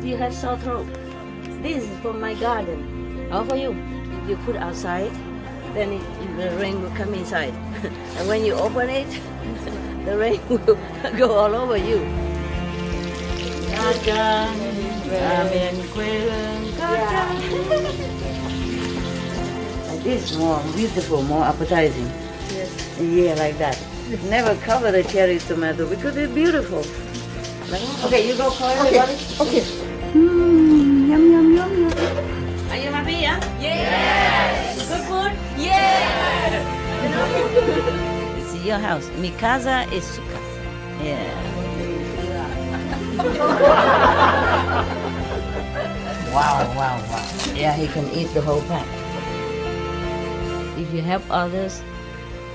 you have sore throat, this is from my garden. All for you. You put outside, then the rain will come inside. And when you open it, the rain will go all over you. Like this, more beautiful, more appetizing. Yes. Yeah, like that. Never cover the cherry tomato because it's beautiful. Okay, you go for everybody. Okay. Yum, yum, yum, yum. Are you happy, yeah? Yes! Good food? Yes! It's your house. Mi casa is su casa. Yeah. Wow, wow, wow. Yeah, he can eat the whole pack. If you help others,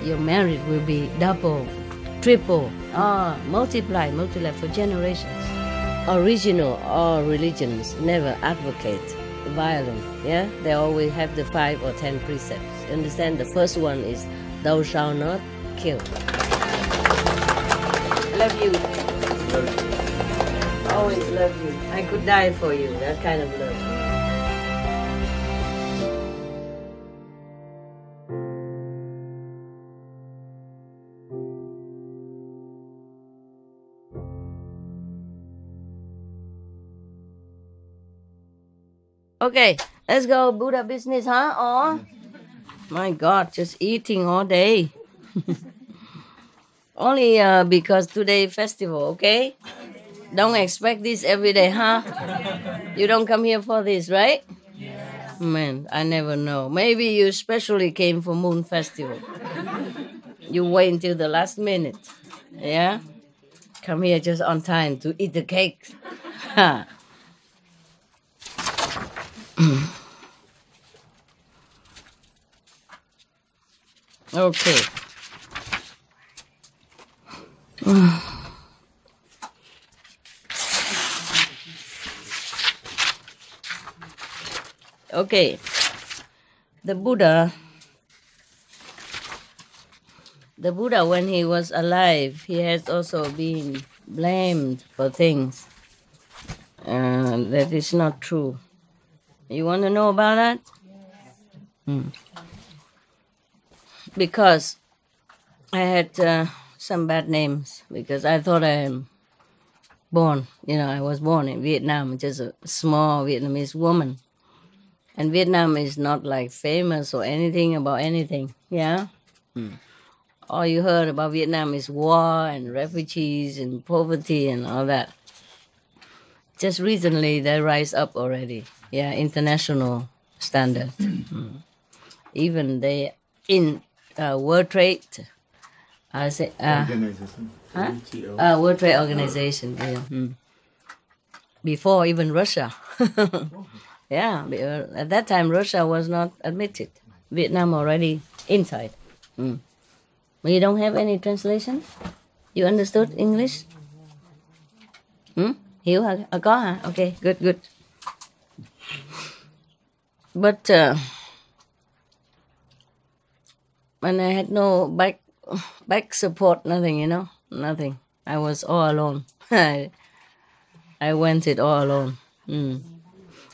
your merit will be double, triple, multiply for generations. Original all religions never advocate violence. Yeah, they always have the 5 or 10 precepts. Understand? The first one is thou shalt not kill. Love you. Always love you. I could die for you. That kind of love. Okay, let's go Buddha business, huh? Oh, my God, just eating all day. Only because today festival, okay? Don't expect this every day, huh? You don't come here for this, right? Man, I never know. Maybe you especially came for Moon Festival. You wait until the last minute, yeah? Come here just on time to eat the cake. Okay. Okay. The Buddha, when he was alive, he has also been blamed for things. That is not true. You want to know about that? Because I had some bad names because I thought I am born, I was born in Vietnam, just a small Vietnamese woman. And Vietnam is not like famous or anything about anything, yeah? All you heard about Vietnam is war and refugees and poverty and all that. Just recently they rise up already, yeah, international standard. Even they in World Trade Organization. World Trade Organization. Yeah. Before even Russia. Yeah, at that time Russia was not admitted. Vietnam already inside. You don't have any translation? You understood English? Hiểu hả? Có hả? Okay, good. But and I had no back support, nothing, nothing. I was all alone. I went it all alone.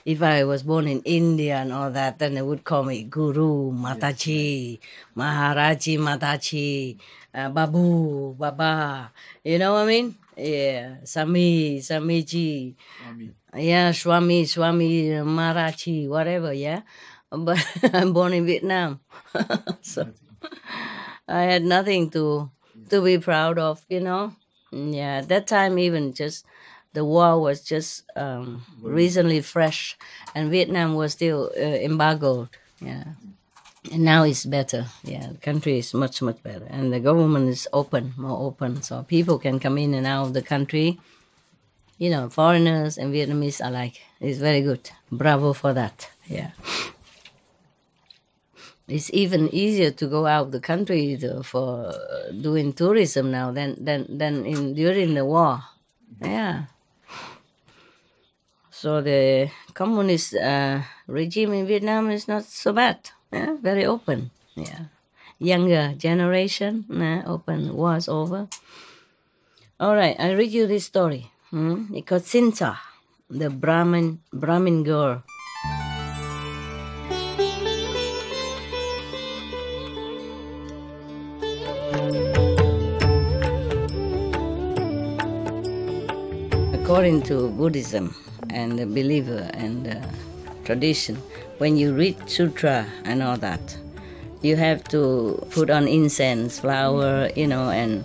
If I was born in India and all that, then they would call me Guru, Mataji, Maharaji, Mataji, Babu, Baba. You know what I mean? Yeah, Samiji. Yeah, Swami, Marachi, whatever, yeah. But I'm born in Vietnam. So I had nothing to be proud of, Yeah, at that time even just the war was just recently fresh and Vietnam was still embargoed, yeah. And now it's better, yeah. The country is much, much better. And the government is more open, so people can come in and out of the country. Foreigners and Vietnamese alike. It's very good. Bravo for that, yeah. It's even easier to go out of the country for doing tourism now than during the war, yeah. So the communist regime in Vietnam is not so bad. Yeah, very open. Yeah, younger generation, open. War's over. All right, I read you this story. It's called Cinca the Brahmin girl. According to Buddhism and the believer and the tradition, when you read sutra and all that, you have to put on incense, flower, and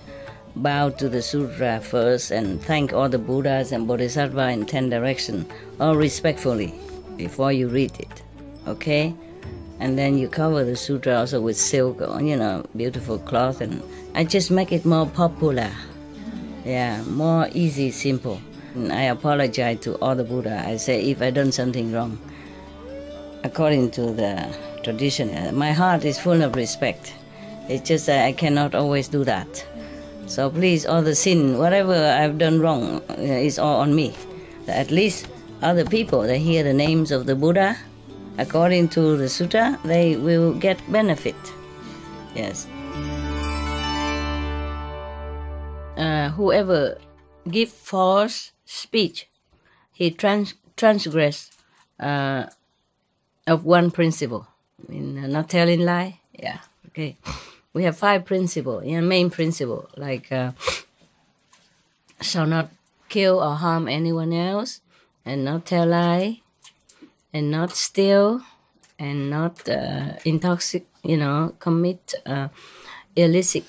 bow to the sutra first and thank all the Buddhas and Bodhisattvas in 10 directions, all respectfully, before you read it, okay? And then you cover the sutra also with silk or, beautiful cloth, and I just make it more popular. Yeah, more easy, simple. And I apologize to all the Buddha. I say if I done something wrong, according to the tradition, my heart is full of respect. It's just that I cannot always do that. So please, all the sin, whatever I've done wrong, is all on me. At least other people, they hear the names of the Buddha, according to the sutta, they will get benefit. Yes. Whoever give false speech, he transgress of one principle. Not telling lie. Yeah. Okay. We have 5 principles. Main principle, like shall not kill or harm anyone else, and not tell lie, and not steal, and not commit illicit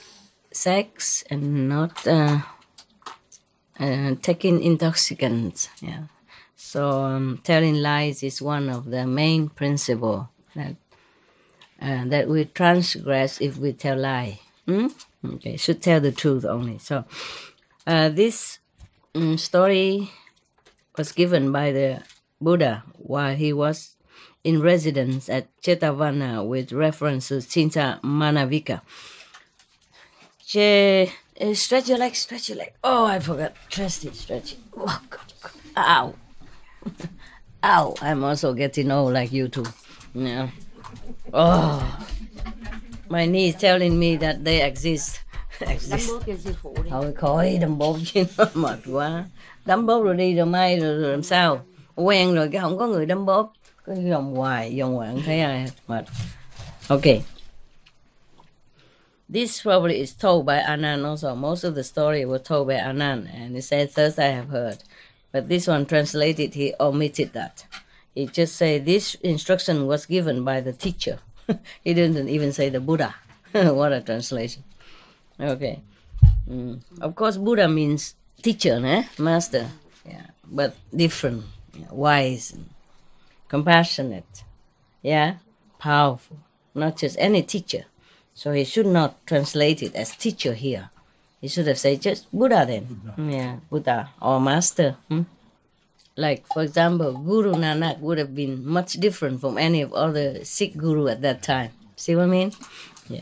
sex, and not taking intoxicants. Yeah. So telling lies is one of the main principles that we transgress if we tell lie. Okay, should tell the truth only. So this story was given by the Buddha while he was in residence at Jetavana with reference to Cinca Manavika. Stretch your leg, stretch your leg. Oh, I forgot. Stretch it. Oh, God. Ow. Ow. I'm also getting old like you too. Yeah. Oh, my knee is telling me that they exist. Thôi khỏi đâm bốt chứ nó mệt quá. Đâm bốt rồi đi rồi mai rồi làm sao? Quen rồi cái không có người đâm bốt. Cứ vòng hoài không thấy ai mệt. Okay. This probably is told by Anand also. Most of the story was told by Anand, and he said, thus I have heard. But this one translated, he omitted that. He just said this instruction was given by the teacher. He didn't even say the Buddha. What a translation. Okay. Of course, Buddha means teacher, master. Yeah, but different, wise, and compassionate, powerful. Not just any teacher. So he should not translate it as teacher here. He should have said just Buddha then. Yeah, Buddha or master. Like, for example, Guru Nanak would have been much different from any of other Sikh guru at that time. See what I mean? Yeah.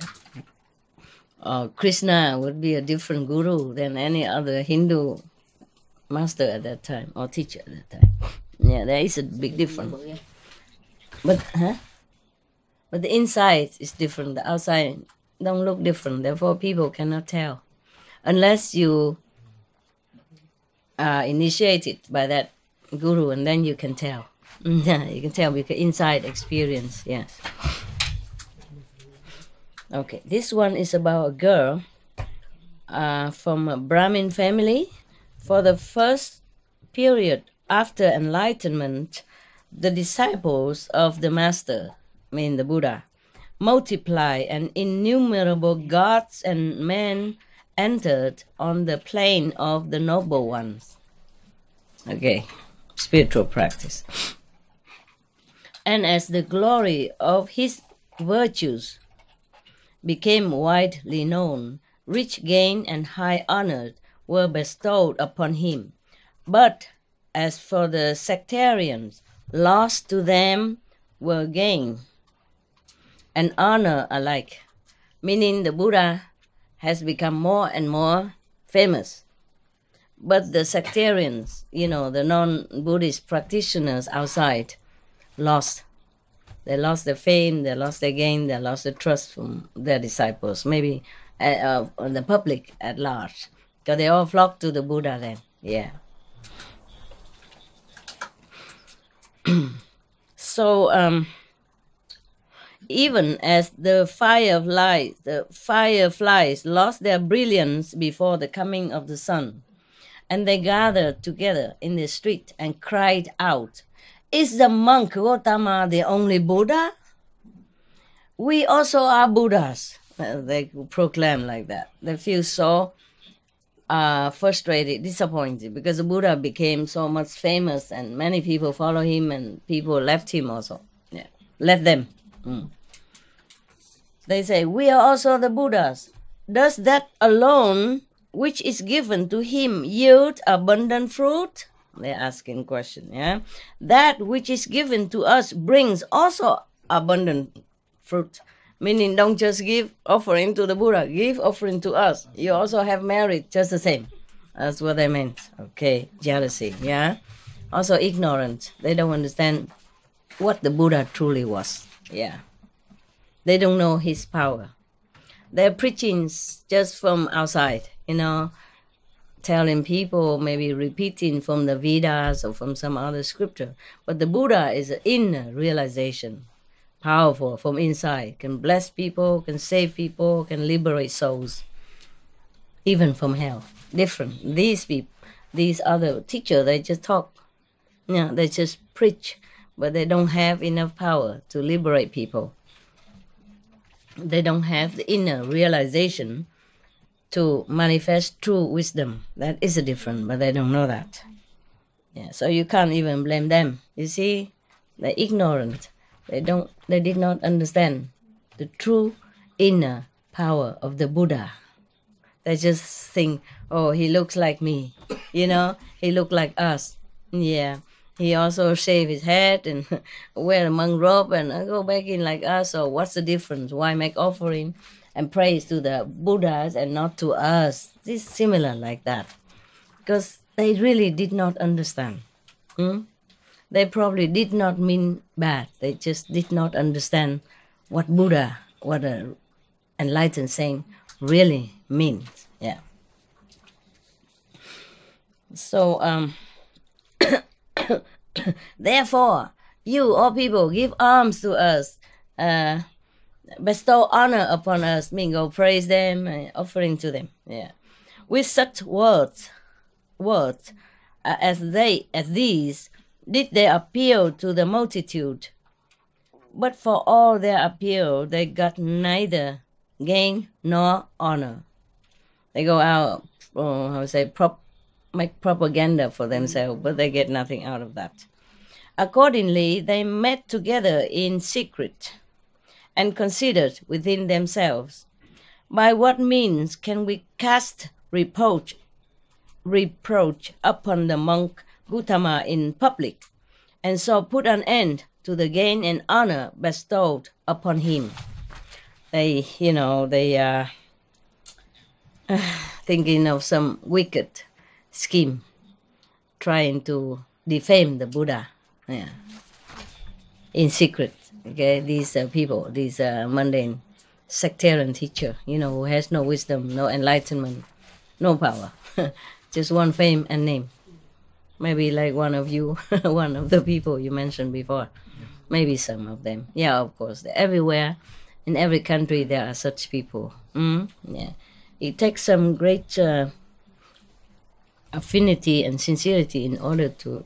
Or Krishna would be a different guru than any other Hindu master at that time or teacher at that time. Yeah, there is a big difference. But the inside is different. The outside don't look different. Therefore, people cannot tell unless you are initiated by that guru, and then you can tell. You can tell because inside experience. Yes. Okay, this one is about a girl from a Brahmin family. For the first period after enlightenment, the disciples of the master, the Buddha, multiply, and innumerable gods and men entered on the plane of the noble ones. Okay, spiritual practice. And as the glory of his virtues became widely known, rich gain and high honor were bestowed upon him. But as for the sectarians, loss to them were gain and honor alike, meaning the Buddha has become more and more famous. But the sectarians, the non-Buddhist practitioners outside, lost. They lost their fame, they lost their gain, they lost the trust from their disciples, maybe the public at large. Because they all flocked to the Buddha then, yeah. So even as the fireflies lost their brilliance before the coming of the sun, and they gathered together in the street and cried out, "Is the monk Gautama the only Buddha? We also are Buddhas." They proclaim like that. They feel so frustrated, disappointed, because the Buddha became so much famous and many people follow him and people left him also. Yeah, left them. They say, "We are also the Buddhas. Does that alone, which is given to him, yield abundant fruit?" They're asking question. Yeah, that which is given to us brings also abundant fruit. Meaning, don't just give offering to the Buddha, give offering to us. You also have merit just the same. That's what they meant. Okay, jealousy. Yeah, also ignorant. They don't understand what the Buddha truly was. Yeah, they don't know his power. They're preaching just from outside, telling people, maybe repeating from the Vedas or from some other scripture. But the Buddha is an inner realization, powerful from inside, can bless people, can save people, can liberate souls, even from hell. Different. These people, these other teachers, they just talk. They just preach, but they don't have enough power to liberate people. They don't have the inner realization to manifest true wisdom. That is a different, but they don't know that. Yeah, so you can't even blame them. You see, they're ignorant. They did not understand the true inner power of the Buddha. They just think, "Oh, he looks like me, he looked like us." Yeah, he also shave his head and wear a monk robe and go back in like us. So what's the difference? Why make offering and praise to the Buddhas and not to us? This is similar like that, because they really did not understand. They probably did not mean bad. They just did not understand what Buddha, what an enlightened saint really means. Yeah. So therefore, you, all people, give alms to us, bestow honor upon us, mean go praise them, offering to them. Yeah, with such words as these did they appeal to the multitude, but for all their appeal they got neither gain nor honor. They go out, make propaganda for themselves, but they get nothing out of that. Accordingly, they met together in secret and considered within themselves, by what means can we cast reproach upon the monk Gautama in public, and so put an end to the gain and honor bestowed upon him. They are thinking of some wicked scheme, trying to defame the Buddha, in secret. Okay, these people, these mundane sectarian teacher, who has no wisdom, no enlightenment, no power, just one fame and name. Maybe like one of you, one of the people you mentioned before. Maybe some of them. Yeah, of course. They're everywhere. In every country there are such people. Yeah. It takes some great affinity and sincerity in order to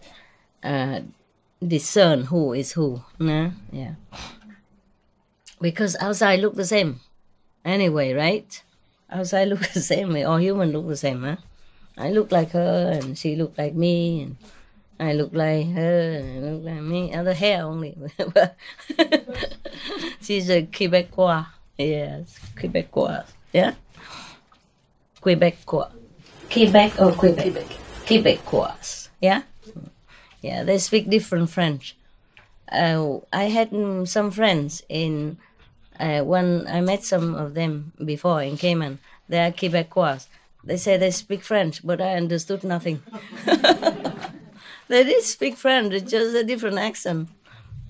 discern who is who. Yeah. Because outside look the same. Anyway, right? Outside look the same. All humans look the same, huh? I look like her, and she look like me, and I look like her, and I look like me. Other hair only. She's a Quebecois. Yes, Quebecois. Yeah? Quebecois. Quebec or Quebec? Quebecois. Yeah? Yeah, they speak different French. I had some friends in, when I met some of them before in Cayman. They are Quebecois. They say they speak French, but I understood nothing. They did speak French, it's just a different accent.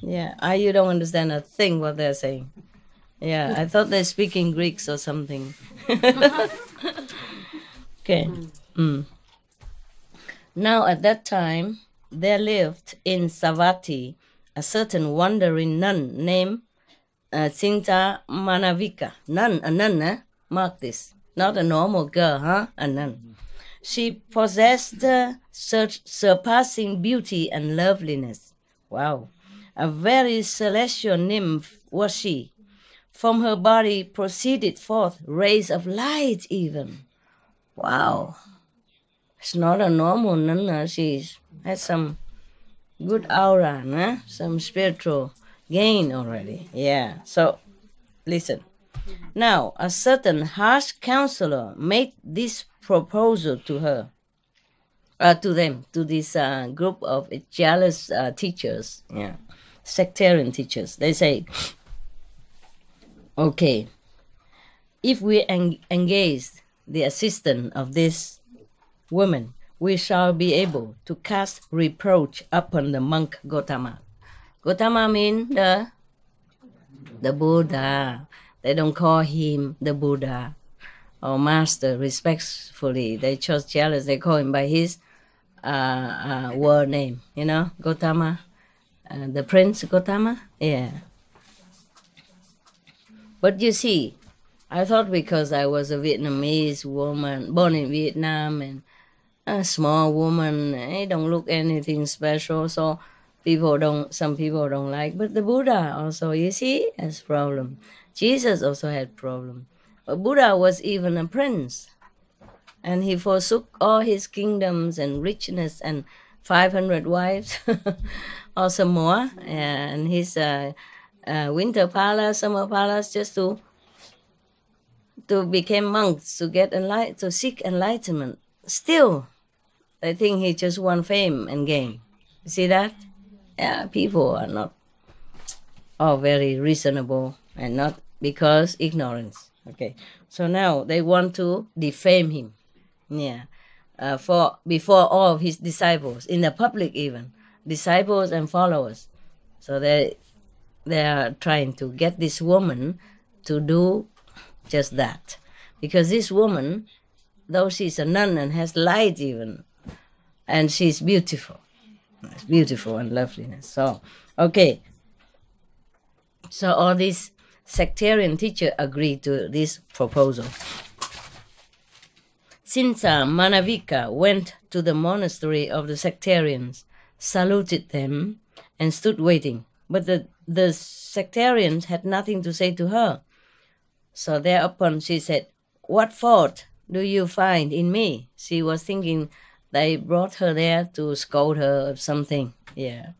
Yeah, you don't understand a thing what they're saying. Yeah, I thought they're speaking Greeks or something. Okay. Now at that time, there lived in Savatthi a certain wandering nun named Cinca Manavika. Nun, a nun, mark this. Not a normal girl, huh? A nun. She possessed surpassing beauty and loveliness. Wow. A very celestial nymph was she. From her body proceeded forth rays of light even. Wow. It's not a normal nun. She has some good aura, nah? Some spiritual gain already. Yeah. So, listen. Now, a certain harsh counselor made this proposal to her, to them, to this group of jealous teachers, yeah, sectarian teachers. They say, okay, if we engage the assistance of this woman, we shall be able to cast reproach upon the monk Gotama. Gotama means the Buddha. They don't call him the Buddha or master respectfully. They just jealous. They call him by his word name, Gotama, the Prince Gotama. Yeah. But you see, I thought because I was a Vietnamese woman born in Vietnam and a small woman, I don't look anything special, so some people don't like. But the Buddha also, you see, has problem. Jesus also had problem. But Buddha was even a prince, and he forsook all his kingdoms and richness and 500 wives, or some more, and his winter palace, summer palace, just to become monks, to seek enlightenment. Still, I think he just want fame and gain. You see that? Yeah, people are not all very reasonable, and not because ignorance. Okay, so now they want to defame him. Yeah, for before all of his disciples, in the public even, disciples and followers. So they are trying to get this woman to do just that, because this woman, though she's a nun and has light even, and she's beautiful, and loveliness. So, okay. So all these sectarian teachers agreed to this proposal. Cinca Manavika went to the monastery of the sectarians, saluted them, and stood waiting. But the sectarians had nothing to say to her. So thereupon she said, "What fault do you find in me?" She was thinking they brought her there to scold her or something. Yeah.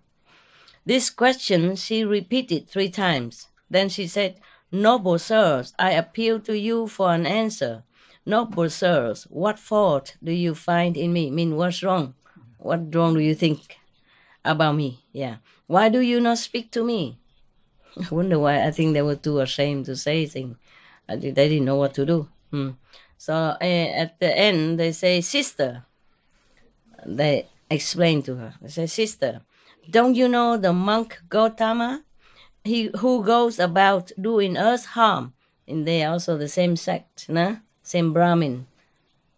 This question she repeated 3 times. Then she said, "Noble sirs, I appeal to you for an answer. Noble sirs, what fault do you find in me?" Mean, what's wrong? What wrong do you think about me? Yeah. Why do you not speak to me? I wonder why. I think they were too ashamed to say things. They didn't know what to do. So at the end, they say, "Sister." They explain to her. They say, "Sister, don't you know the monk Gautama? He who goes about doing us harm." And they are also the same sect, nah? Same Brahmin.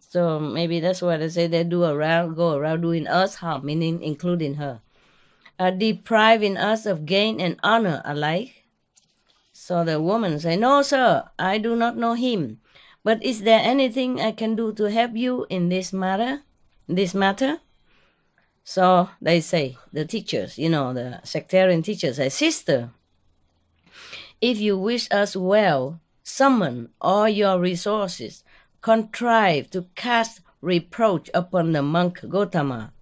So maybe that's why they say they go around doing us harm, meaning including her. Depriving us of gain and honor alike. So the woman say, "No, sir, I do not know him. But is there anything I can do to help you in this matter? So they say, the teachers, the sectarian teachers say, "Sister, if you wish us well, summon all your resources, contrive to cast reproach upon the monk Gautama,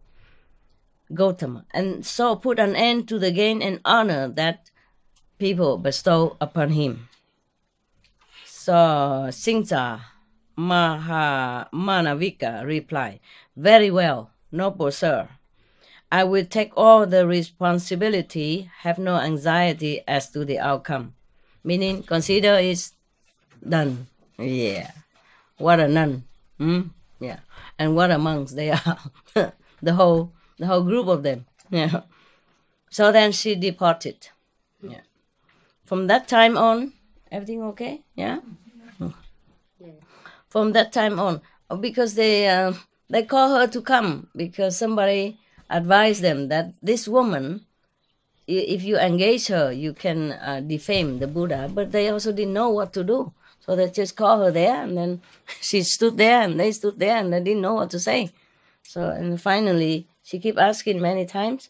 and so put an end to the gain and honor that people bestow upon him." So Cinca Manavika replied, "Very well, noble sir. I will take all the responsibility, have no anxiety as to the outcome." Meaning, consider it's done. Yeah. What a nun. Yeah. And what a monks they are. the whole group of them. Yeah. So then she departed. Yeah. From that time on, everything okay? Yeah. From that time on, because they call her to come, because somebody advised them that this woman if you engage her, you can defame the Buddha, but they also didn't know what to do. So they just called her there, and then she stood there, and they stood there, and they didn't know what to say. So, and finally, she kept asking many times.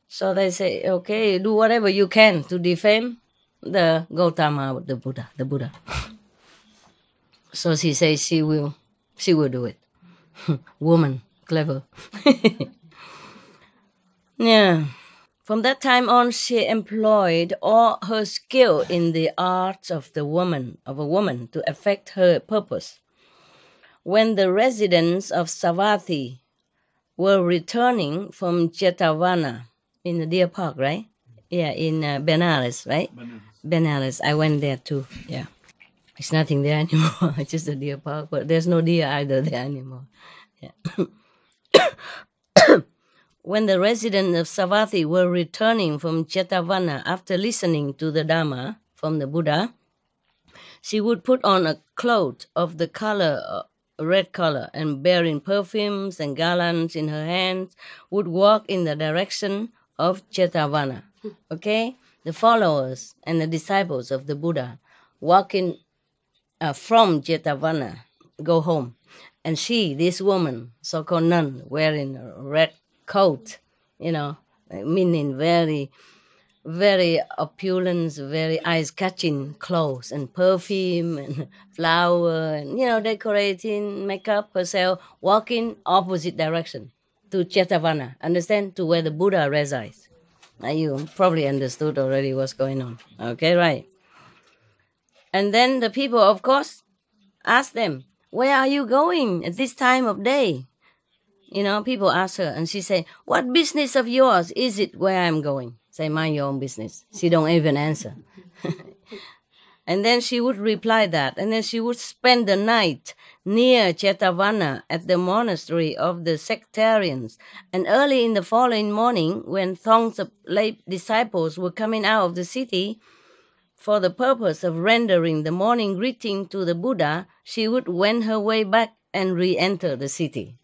So they say, okay, do whatever you can to defame the Gautama, the Buddha. So she says she will do it. Woman, clever. Yeah. From that time on, she employed all her skill in the arts of a woman to effect her purpose. When the residents of Savatthi were returning from Jetavana in the Deer Park, right? Yeah, in Benares, right? Benares. I went there too. Yeah, it's nothing there anymore. It's just a deer park, but there's no deer either there anymore. Yeah. When the residents of Savatthi were returning from Jetavana after listening to the Dhamma from the Buddha, she would put on a cloth of the color, red color, and bearing perfumes and garlands in her hands, would walk in the direction of Jetavana. Okay? The followers and the disciples of the Buddha walking from Jetavana go home. And she, this woman, so-called nun, wearing a red coat, meaning very, very opulent, very eyes-catching clothes and perfume and flower and, decorating, makeup herself, walking opposite direction to Jetavana, understand, to where the Buddha resides. Now you probably understood already what's going on. Okay, right. And then the people, of course, ask them, where are you going at this time of day? People ask her, and she say, what business of yours is it where I'm going? Say, mind your own business. She don't even answer. And then she would reply that, and then she would spend the night near Jetavana at the monastery of the sectarians. And early in the following morning, when throngs of lay disciples were coming out of the city for the purpose of rendering the morning greeting to the Buddha, she would wend her way back and re-enter the city.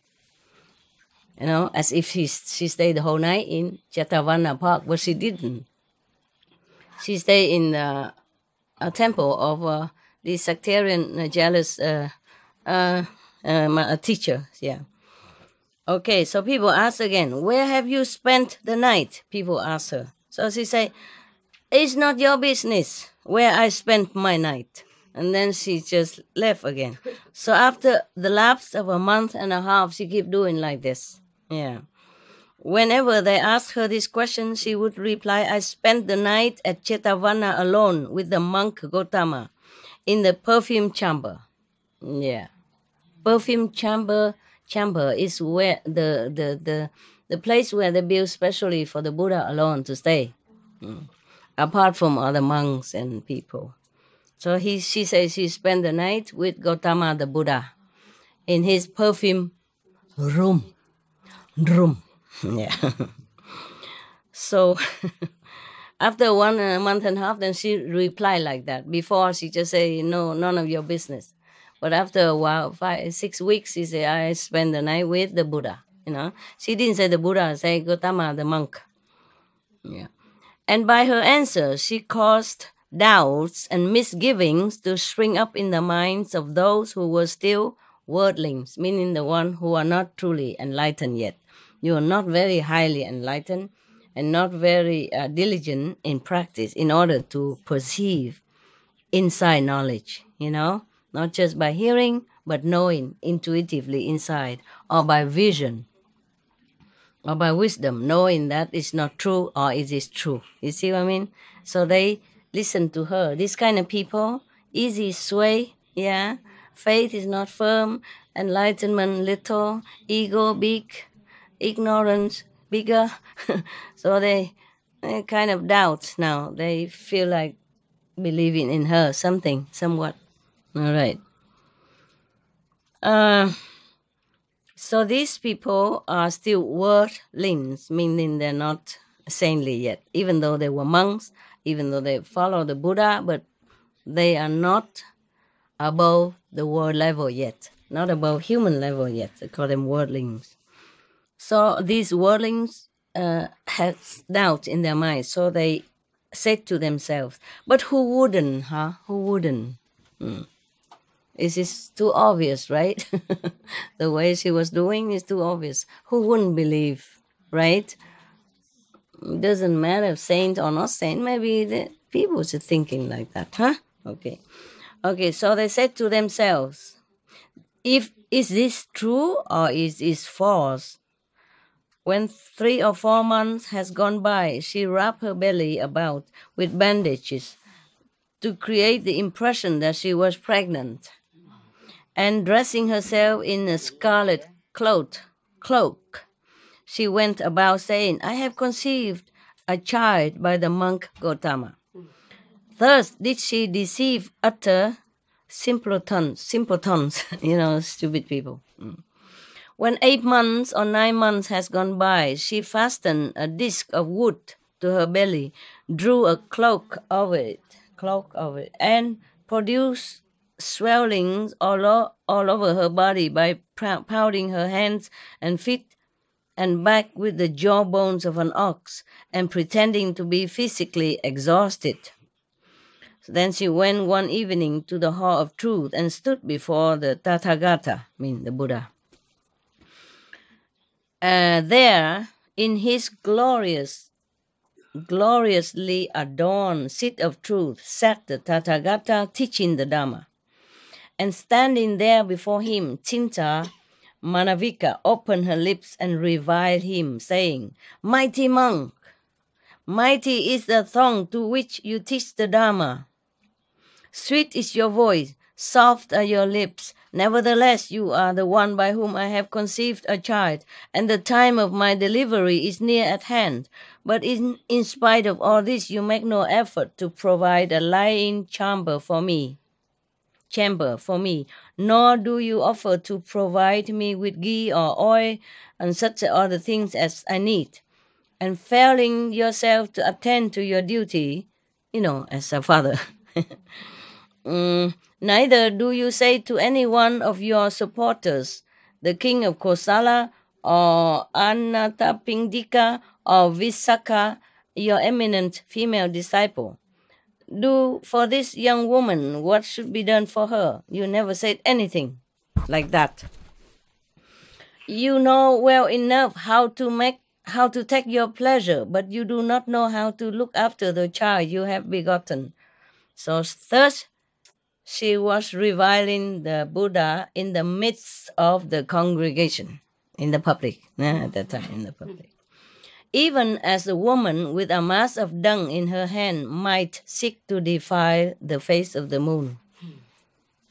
As if she stayed the whole night in Jetavana Park, but she didn't. She stayed in a temple of the sectarian jealous teacher. Yeah. Okay, so people ask again, where have you spent the night? People ask her. So she say, it's not your business where I spent my night. And then she just left again. So after the lapse of a month and a half, she kept doing like this. Yeah. Whenever they asked her this question, she would reply, I spent the night at Jetavana alone with the monk Gautama in the perfume chamber. Yeah. Perfume chamber is where the place where they build specially for the Buddha alone to stay, apart from other monks and people. So she says she spent the night with Gautama the Buddha in his perfume room. Yeah. So after 1 month and a half, then she replied like that. Before she just say, no, none of your business. But after a while, 6 weeks, she said, I spent the night with the Buddha. She didn't say the Buddha, say Gautama the monk. Yeah. And by her answer, she caused doubts and misgivings to spring up in the minds of those who were still worldlings, meaning the one who are not truly enlightened yet. You are not very highly enlightened and not very diligent in practice in order to perceive inside knowledge, not just by hearing, but knowing intuitively inside, or by vision, or by wisdom, knowing that it's not true or it is true. You see what I mean? So they listen to her. This kind of people, easy sway, yeah. Faith is not firm, enlightenment little, ego big, ignorance bigger. So they kind of doubt now. They feel like believing in her something, somewhat. All right. So these people are still worldlings, meaning they're not saintly yet, even though they were monks, even though they follow the Buddha, but they are not above the world level yet, not above human level yet. They call them worldlings. So these worldlings had doubt in their minds, so they said to themselves, "But who wouldn't, huh? Who wouldn't? This is too obvious, right? The way she was doing is too obvious. Who wouldn't believe, right? It doesn't matter if saint or not saint. Maybe the people are thinking like that, huh? Okay, okay. So they said to themselves, if is this true or is this false? When 3 or 4 months has gone by, she wrapped her belly about with bandages to create the impression that she was pregnant, and dressing herself in a scarlet cloak, she went about saying, "I have conceived a child by the monk Gotama." Thus did she deceive utter simpletons, stupid people. When 8 months or 9 months has gone by, she fastened a disc of wood to her belly, drew a cloak over it, and produced swellings all over her body by pounding her hands and feet and back with the jawbones of an ox and pretending to be physically exhausted. So then she went one evening to the Hall of Truth and stood before the Tathagata, the Buddha. There, in his gloriously adorned seat of truth, sat the Tathagata teaching the Dhamma. And standing there before him, Cinta Manavika opened her lips and reviled him, saying, "Mighty monk, mighty is the tongue to which you teach the Dhamma. Sweet is your voice, soft are your lips. Nevertheless, you are the one by whom I have conceived a child, and the time of my delivery is near at hand. But in spite of all this, you make no effort to provide a lying chamber for me, nor do you offer to provide me with ghee or oil and such other things as I need. And failing yourself to attend to your duty, as a father, neither do you say to any one of your supporters, the king of Kosala, or Anatapindika, or Visakha, your eminent female disciple, do for this young woman what should be done for her. You never said anything like that. You know well enough how to take your pleasure, but you do not know how to look after the child you have begotten." So thus she was reviling the Buddha in the midst of the congregation, in the public, at that time, in the public. Even as a woman with a mass of dung in her hand might seek to defile the face of the moon.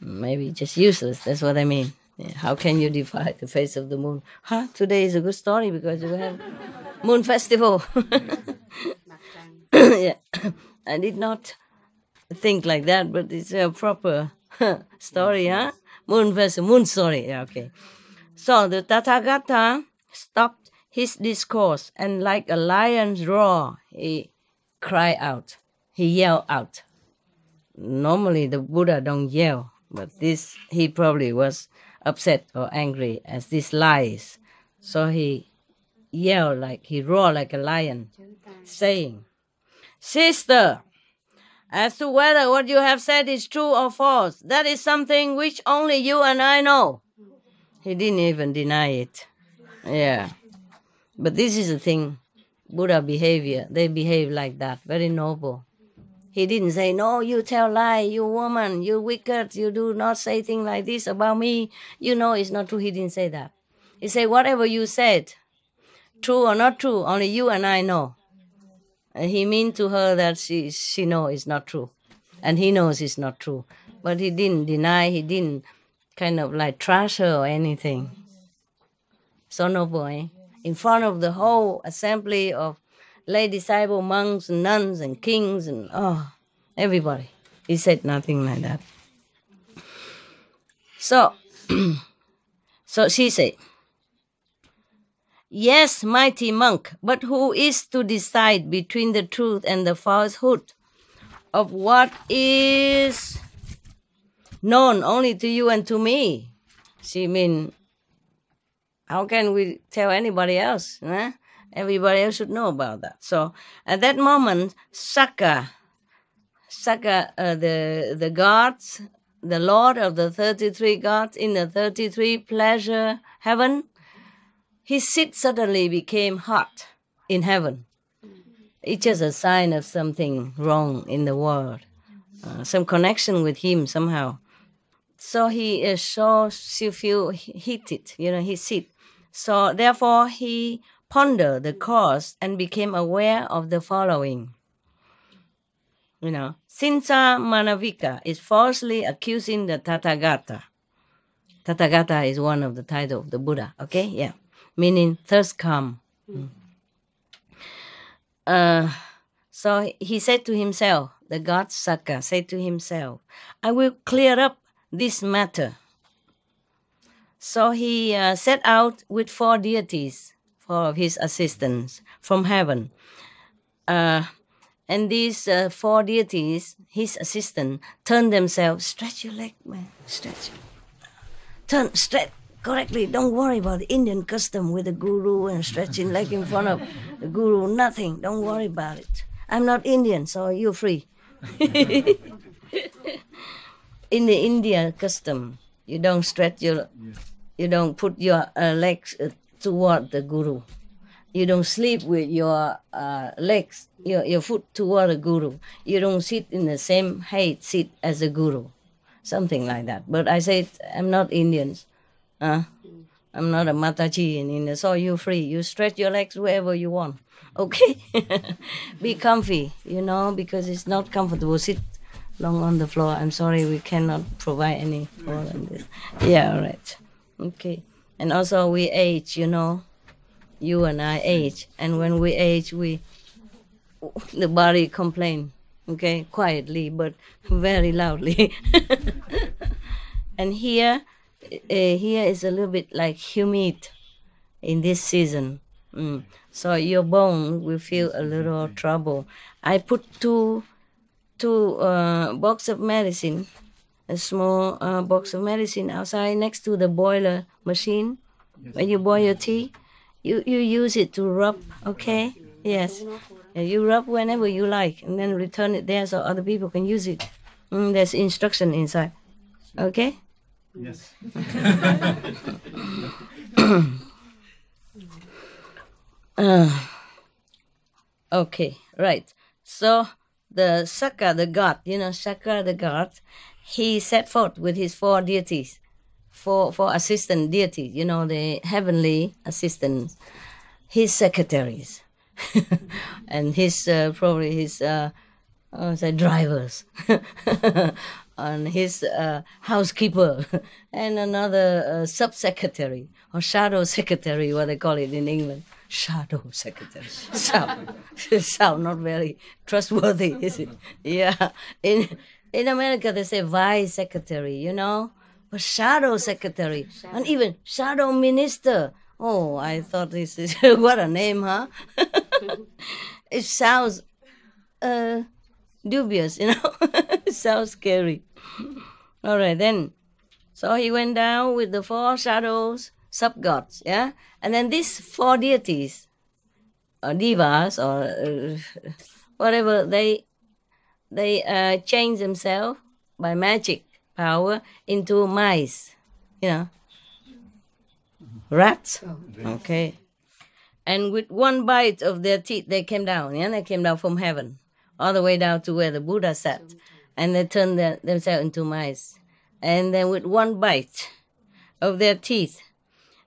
Maybe just useless, that's what I mean. Yeah, how can you defile the face of the moon? Today is a good story because you have moon festival. Yeah. I did not think like that, but it's a proper story, huh? Moon story. Yeah, okay. So the Tathagata stopped his discourse, and like a lion's roar, he cried out. He yelled out. Normally the Buddha don't yell, but he probably was upset or angry as this lies. So he roared like a lion, saying, "Sister, as to whether what you have said is true or false, that is something which only you and I know." He didn't even deny it. Yeah. But this is the thing, Buddha behavior, they behave like that, very noble. He didn't say, "No, you tell lie, you woman, you wicked, you do not say things like this about me. You know it's not true." He didn't say that. He said, "Whatever you said, true or not true, only you and I know." And he mean to her that she knows it's not true. And he knows it's not true. But he didn't deny, he didn't kind of like trash her or anything. So noble, eh? In front of the whole assembly of lay disciple monks and nuns and kings and everybody. He said nothing like that. So, so she said, "Yes, mighty monk, but who is to decide between the truth and the falsehood of what is known only to you and to me?" She mean, how can we tell anybody else? Everybody else should know about that. So at that moment, Saka, the gods, the Lord of the 33 gods in the 33 pleasure heaven, his seat suddenly became hot in heaven. It's just a sign of something wrong in the world, some connection with him somehow. So he feel heated, his seat. So therefore he pondered the cause and became aware of the following. Cinca Manavika is falsely accusing the Tathagata. Tathagata is one of the titles of the Buddha, okay? Yeah. Meaning thirst come. So he said to himself, the god Saka said to himself, I will clear up this matter. So he set out with 4 deities, 4 of his assistants from heaven. And these 4 deities, his assistant, turned themselves, stretch your leg, man, stretch. Stretch correctly. Don't worry about the Indian custom with the guru and stretching leg in front of the guru. Nothing. Don't worry about it. I'm not Indian, so you're free. In the Indian custom, you don't stretch you don't put your legs toward the guru. You don't sleep with your legs, your foot toward the guru. You don't sit in the same height seat as the guru. Something like that. But I said, I'm not Indian. I'm not a Mataji in India, so you're free. You stretch your legs wherever you want. Okay? Be comfy, because it's not comfortable. Sit long on the floor. I'm sorry, we cannot provide any more than this. Yeah, all right. Okay. And also we age, you and I age. And when we age, the body complain, okay, quietly, but very loudly. And here is a little bit like humid in this season. So your bone will feel a little trouble. I put two box of medicine, a small box of medicine outside next to the boiler machine. When you boil your tea, you use it to rub, okay? Yes. You rub whenever you like and then return it there so other people can use it. There's instruction inside. Okay? Yes. Okay, right. So the Saka, the god, Saka the god, he set forth with his 4 deities, four assistant deities, the heavenly assistants, his secretaries, and his probably his drivers, and his housekeeper, and another sub-secretary or shadow secretary, what they call it in England. Shadow secretary. Sound not very trustworthy, is it? Yeah. In America, they say vice secretary, but shadow secretary, and even shadow minister. Oh, I thought this is what a name, huh? It sounds dubious, It sounds scary. All right, then. So he went down with the 4 shadows, sub-gods, yeah? And then these 4 deities, or devas, or whatever, they change themselves by magic power into mice, rats. Okay. And with one bite of their teeth, they came down, They came down from heaven, all the way down to where the Buddha sat. And they turned themselves into mice. And then with one bite of their teeth,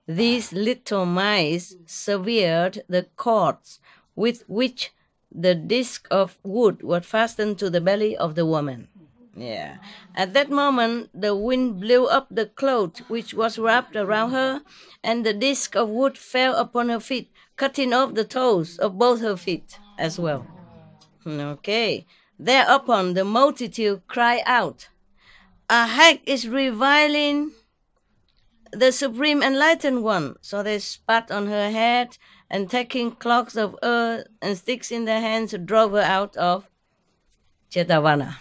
these little mice severed the cords with which the disc of wood was fastened to the belly of the woman. Yeah. At that moment, the wind blew up the cloth which was wrapped around her, and the disc of wood fell upon her feet, cutting off the toes of both her feet as well. Okay. Thereupon the multitude cried out, "A hag is reviling the Supreme Enlightened One." So they spat on her head, and taking clods of earth and sticks in their hands, drove her out of Jetavana,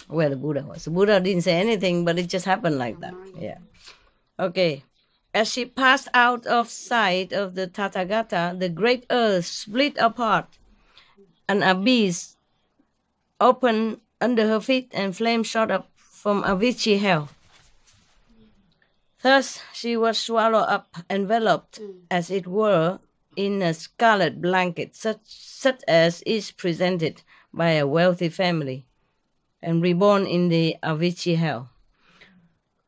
where the Buddha was. The Buddha didn't say anything, but it just happened like that. Yeah. Okay. As she passed out of sight of the Tathagata, the great earth split apart. An abyss opened under her feet and flames shot up from Avicii hell. Thus she was swallowed up, enveloped, as it were, in a scarlet blanket, such as is presented by a wealthy family, and reborn in the Avicii hell.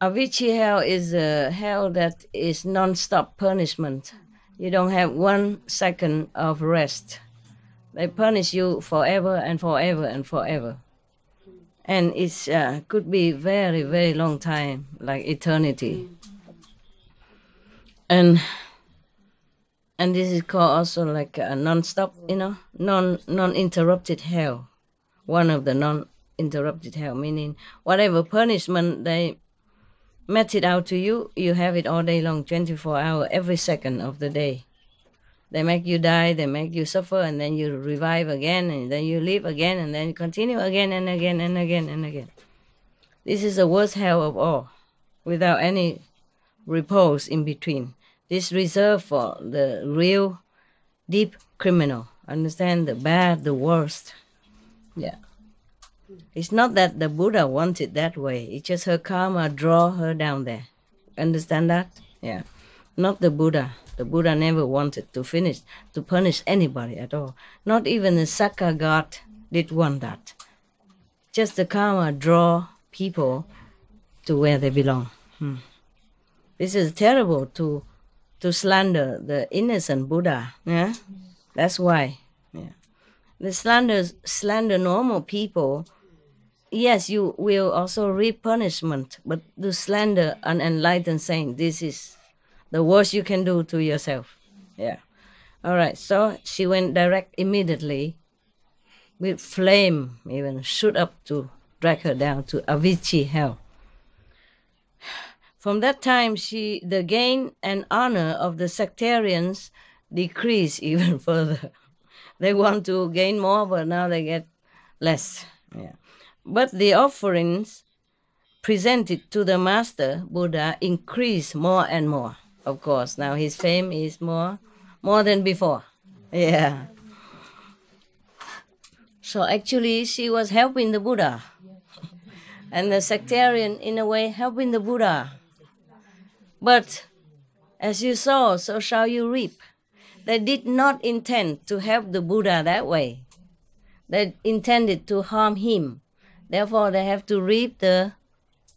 Avicii hell is a hell that is non-stop punishment. You don't have 1 second of rest. They punish you forever and forever and forever. And it could be very, very long time, like eternity. And this is called also like a non-stop, non-interrupted hell. One of the non-interrupted hell, meaning whatever punishment they meted out to you, you have it all day long, 24 hours, every second of the day. They make you die, they make you suffer, and then you revive again, and then you live again, and then you continue again and again and again and again. This is the worst hell of all, without any repose in between. This reserved for the real deep criminal. Understand? The bad, the worst. Yeah. It's not that the Buddha wanted that way. It's just her karma draw her down there. Understand that? Yeah. Not the Buddha. The Buddha never wanted to punish anybody at all. Not even the Sakka God did want that. Just the karma draw people to where they belong. This is terrible to slander the innocent Buddha. Yeah, that's why. Yeah, the slander normal people. Yes, you will also reap punishment, but to slander an enlightened saint, this is the worst you can do to yourself. Yeah. All right. So she went direct immediately, with flame even shoot up to drag her down to Avicii hell. From that time, the gain and honor of the sectarians decreased even further. They want to gain more, but now they get less. Yeah. But the offerings presented to the Master Buddha increased more and more. Of course, now his fame is more than before. Yeah. So actually, she was helping the Buddha. And the sectarian, in a way, helping the Buddha. But as you sow, so shall you reap. They did not intend to help the Buddha that way. They intended to harm him. Therefore, they have to reap the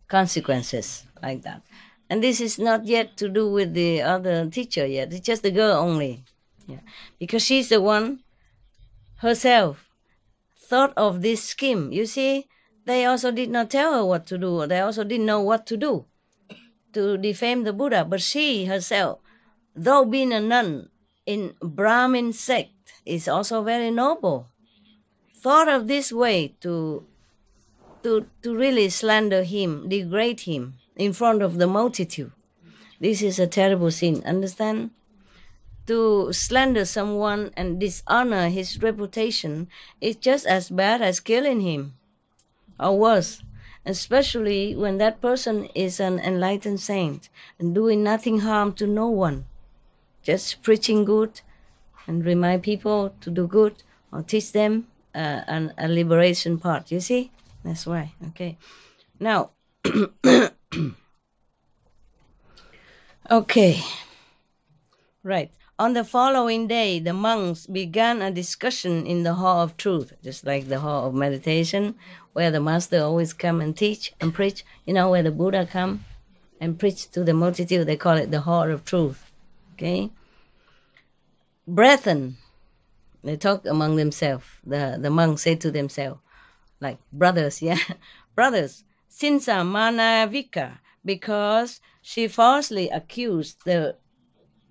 consequences like that. And this is not yet to do with the other teacher yet. It's just the girl only. Yeah. Because she's the one herself thought of this scheme. You see, they also did not tell her what to do. They also didn't know what to do to defame the Buddha. But she herself, though being a nun in Brahmin sect, is also very noble. Thought of this way to really slander him, degrade him in front of the multitude. This is a terrible sin, understand? To slander someone and dishonor his reputation is just as bad as killing him, or worse, especially when that person is an enlightened saint and doing nothing harm to no one, just preaching good and remind people to do good or teach them a liberation part. You see? That's why. Okay. Now, okay. Right. On the following day, the monks began a discussion in the Hall of Truth, just like the Hall of Meditation, where the master always come and teach and preach. You know, where the Buddha come and preach to the multitude, they call it the Hall of Truth. Okay? Brethren, they talk among themselves. The monks say to themselves, like brothers, yeah? Brothers, Cinca Manavika, because she falsely accused the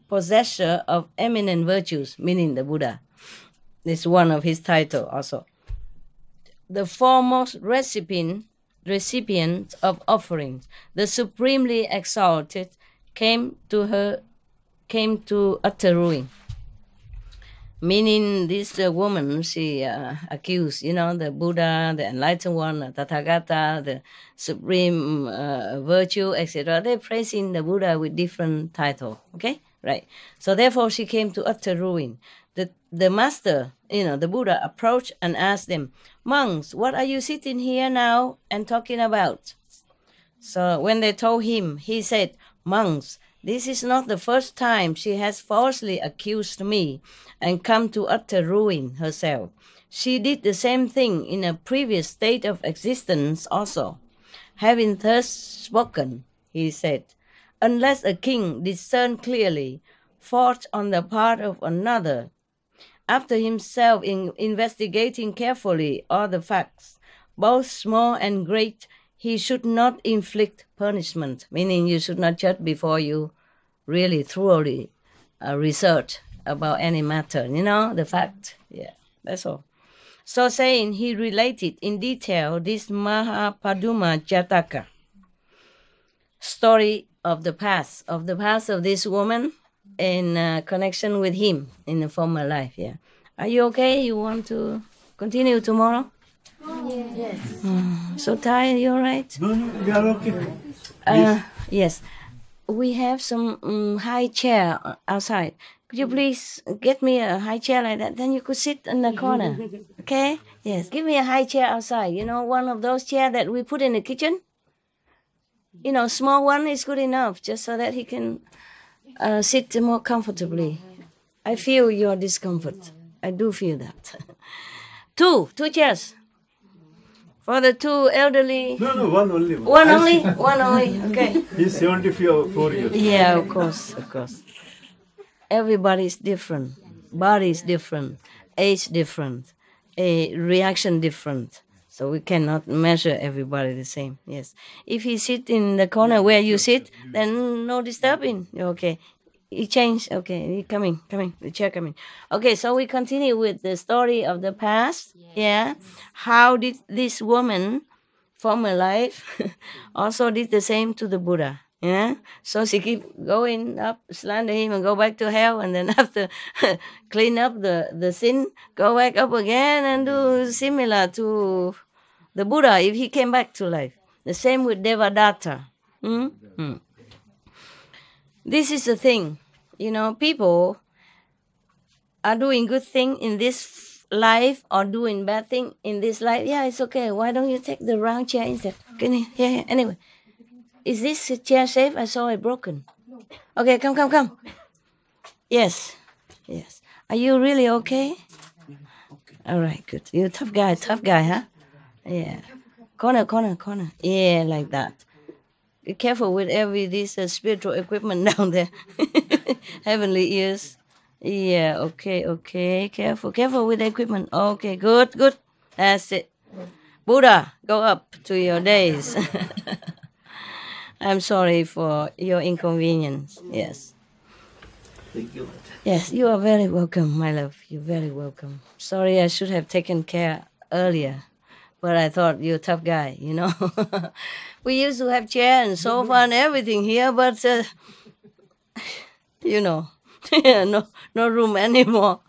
possessor of eminent virtues, meaning the Buddha. This is one of his titles also. The foremost recipient of offerings, the supremely exalted, came to utter ruin. Meaning this woman, she accused, the Buddha, the enlightened one, Tathagata, the supreme virtue, etc. They praising the Buddha with different title. Okay, right. So therefore, she came to utter ruin. The master, the Buddha, approached and asked them, "Monks, what are you sitting here now and talking about?" So when they told him, he said, "Monks, this is not the first time she has falsely accused me and come to utter ruin herself. She did the same thing in a previous state of existence also. Having thus spoken, he said, unless a king discern clearly fault on the part of another, after himself in investigating carefully all the facts, both small and great, he should not inflict punishment," meaning you should not judge before you really thoroughly research about any matter, the fact. Yeah, that's all. So saying, he related in detail this Mahapaduma Jataka, story of the past of this woman in connection with him in the former life. Yeah. Are you okay? You want to continue tomorrow? Yes. So tired, you all right? No, we are okay. Yes. We have some high chair outside. Could you please get me a high chair like that? Then you could sit in the corner. Okay? Yes. Give me a high chair outside. One of those chairs that we put in the kitchen. Small one is good enough, just so that he can sit more comfortably. I feel your discomfort. I do feel that. Two chairs. For the two elderly. No, one only. One only? One only, okay. He's 74 years. Yeah, of course. Everybody is different. Body is different. Age different. A reaction different. So we cannot measure everybody the same. Yes. If he sit in the corner where you sit, then no disturbing. Okay. He changed. Okay. He coming. The chair coming. Okay. So we continue with the story of the past. Yeah. How did this woman, former life, also did the same to the Buddha? Yeah. So she keep going up, slander him, and go back to hell, and then after clean up the sin, go back up again and do similar to the Buddha if he came back to life. The same with Devadatta. This is the thing. People are doing good thing in this life or doing bad thing in this life. Yeah, it's okay. Why don't you take the round chair instead? Can you? Yeah. Anyway, is this chair safe? I saw it broken. Okay, come. Yes. Are you really okay? All right, good. You're a tough guy, huh? Yeah. Corner. Yeah, like that. Be careful with this spiritual equipment down there. Heavenly ears. Yeah, okay. Careful with the equipment. Okay, good. That's it. Buddha, go up to your days. I'm sorry for your inconvenience. Yes. Thank you. Yes, you are very welcome, my love. You're very welcome. Sorry, I should have taken care earlier. But I thought you're a tough guy, We used to have chair and sofa and everything here, but, no room anymore.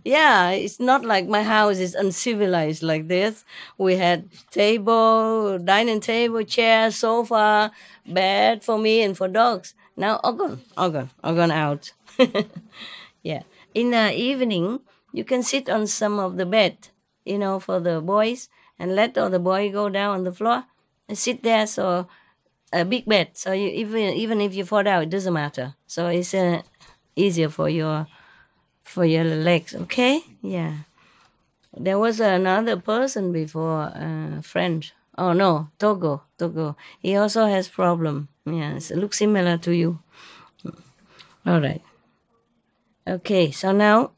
Yeah, it's not like my house is uncivilized like this. We had table, dining table, chair, sofa, bed for me and for dogs. Now, all gone out. Yeah. In the evening, you can sit on some of the bed, for the boys, and let all the boy go down on the floor and sit there. So a big bed. So you, even if you fall down, it doesn't matter. So it's easier for your legs. Okay? Yeah. There was another person before, French. Oh no, Togo. He also has problem. Yes, it looks similar to you. All right. Okay. So now.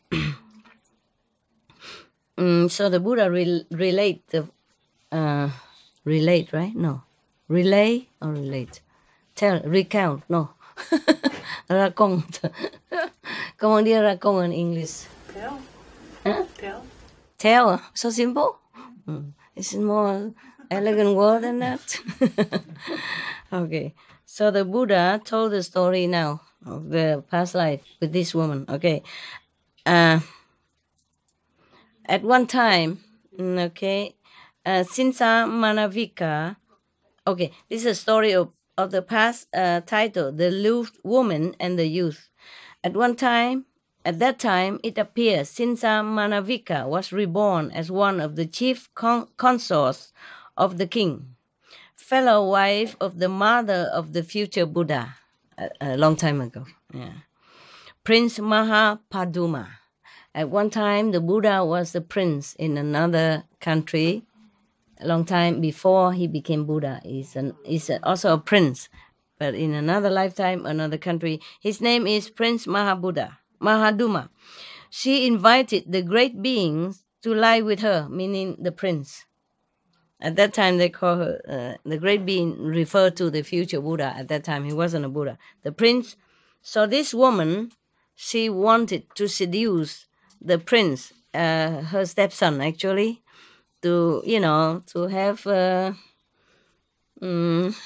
So the Buddha relate, right? No. Relay or relate? Recount, no. Raconte. Comment dire raconte in English? Tell. Huh? Tell. Tell, so simple? It's a more elegant word than that. Okay. So the Buddha told the story now of the past life with this woman. Okay. At one time, okay, Cinca Manavika. Okay, this is a story of the past title, The Lute Woman and the Youth. At that time, it appears Cinca Manavika was reborn as one of the chief consorts of the king, fellow wife of the mother of the future Buddha, a long time ago. Yeah. Prince Mahapaduma. At one time, the Buddha was the prince in another country. A long time before he became Buddha, he's also a prince, but in another lifetime, another country. His name is Prince Mahaduma. She invited the great beings to lie with her, meaning the prince. At that time, they call her the great being, referred to the future Buddha. At that time, he wasn't a Buddha. The prince. So this woman, she wanted to seduce the prince, her stepson, actually, to have a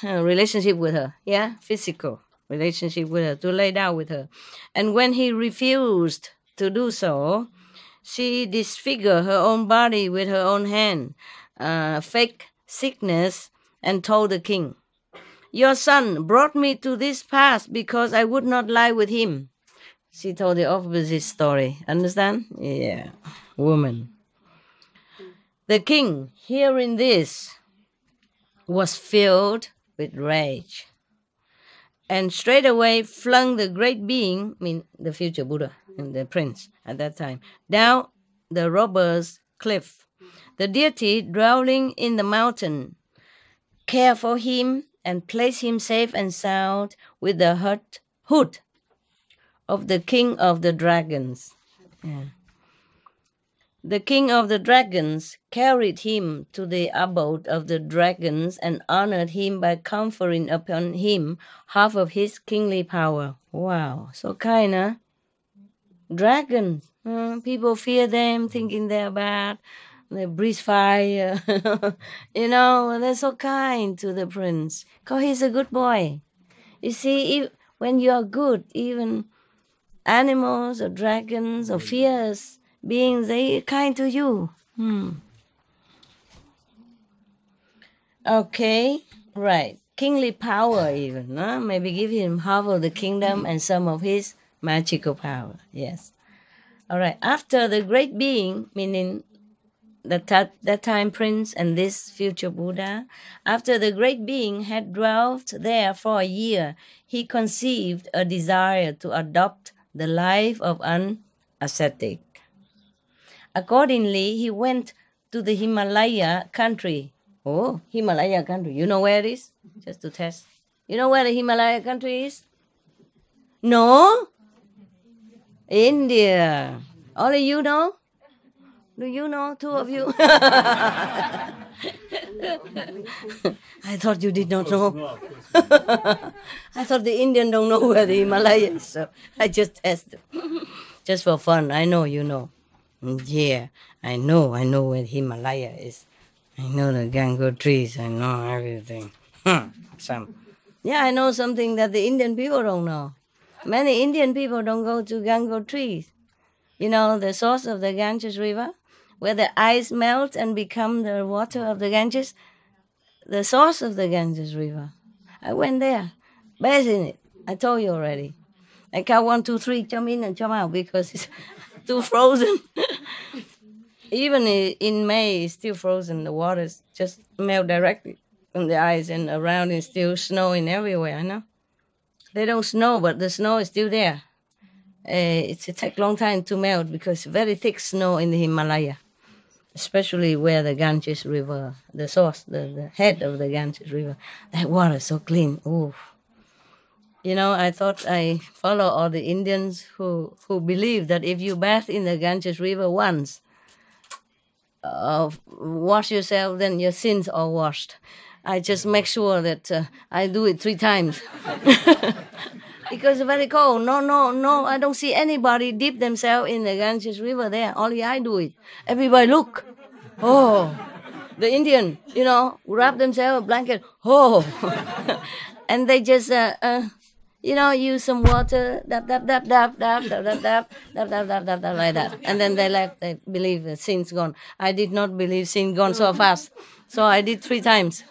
relationship with her, physical relationship with her, to lay down with her. And when he refused to do so, she disfigured her own body with her own hand, fake sickness, and told the king, "Your son brought me to this pass because I would not lie with him." She told the opposite story. Understand? Yeah, woman. The king, hearing this, was filled with rage and straightway flung the great being, the future Buddha and the prince at that time, down the robber's cliff. The deity dwelling in the mountain cared for him and placed him safe and sound with the hood of the king of the dragons. Yeah. The king of the dragons carried him to the abode of the dragons and honored him by conferring upon him half of his kingly power. Wow, so kind, huh? Dragons. People fear them, thinking they're bad. They breathe fire. They're so kind to the prince. Because he's a good boy. You see, when you're good, even animals or dragons or fierce beings, they are kind to you. Okay, right. Kingly power even, huh? Maybe give him half of the kingdom and some of his magical power. Yes. All right. After the great being, meaning that time prince and this future Buddha, after the great being had dwelt there for a year, he conceived a desire to adopt the life of an ascetic. Accordingly, he went to the Himalaya country. Oh, Himalaya country. You know where it is? Just to test. You know where the Himalaya country is? No? India. Only you know? Do you know, two of you? I thought you did not know. I thought the Indian don't know where the Himalaya is, so I just tested. Just for fun. I know you know. Yeah, I know where the Himalaya is. I know the Gango trees. I know everything. I know something that the Indian people don't know. Many Indian people don't go to Gango trees. You know, the source of the Ganges River, where the ice melts and become the water of the Ganges, the source of the Ganges River. I went there, bathed in it. I told you already. I count 1, 2, 3, jump in and jump out because it's too frozen. Even in May, it's still frozen. The water just melt directly from the ice, and around is still snowing everywhere. I know. They don't snow, but the snow is still there. It takes a long time to melt because very thick snow in the Himalaya, especially where the Ganges River, the source, the head of the Ganges River, that water is so clean. Ooh. I thought I follow all the Indians who believe that if you bathe in the Ganges River once, wash yourself, then your sins are washed. I just make sure that I do it 3 times. Because it's very cold. No, I don't see anybody dip themselves in the Ganges River there. Only I do it. Everybody look. Oh, the Indian, wrap themselves in a blanket. Oh, and they just, use some water, dab, dab, dab, dab, dab, dab, dab, dab, dab, dab, dab, dab, dab, like that. And then they believe the sin's gone. I did not believe sin gone so fast. So I did 3 times.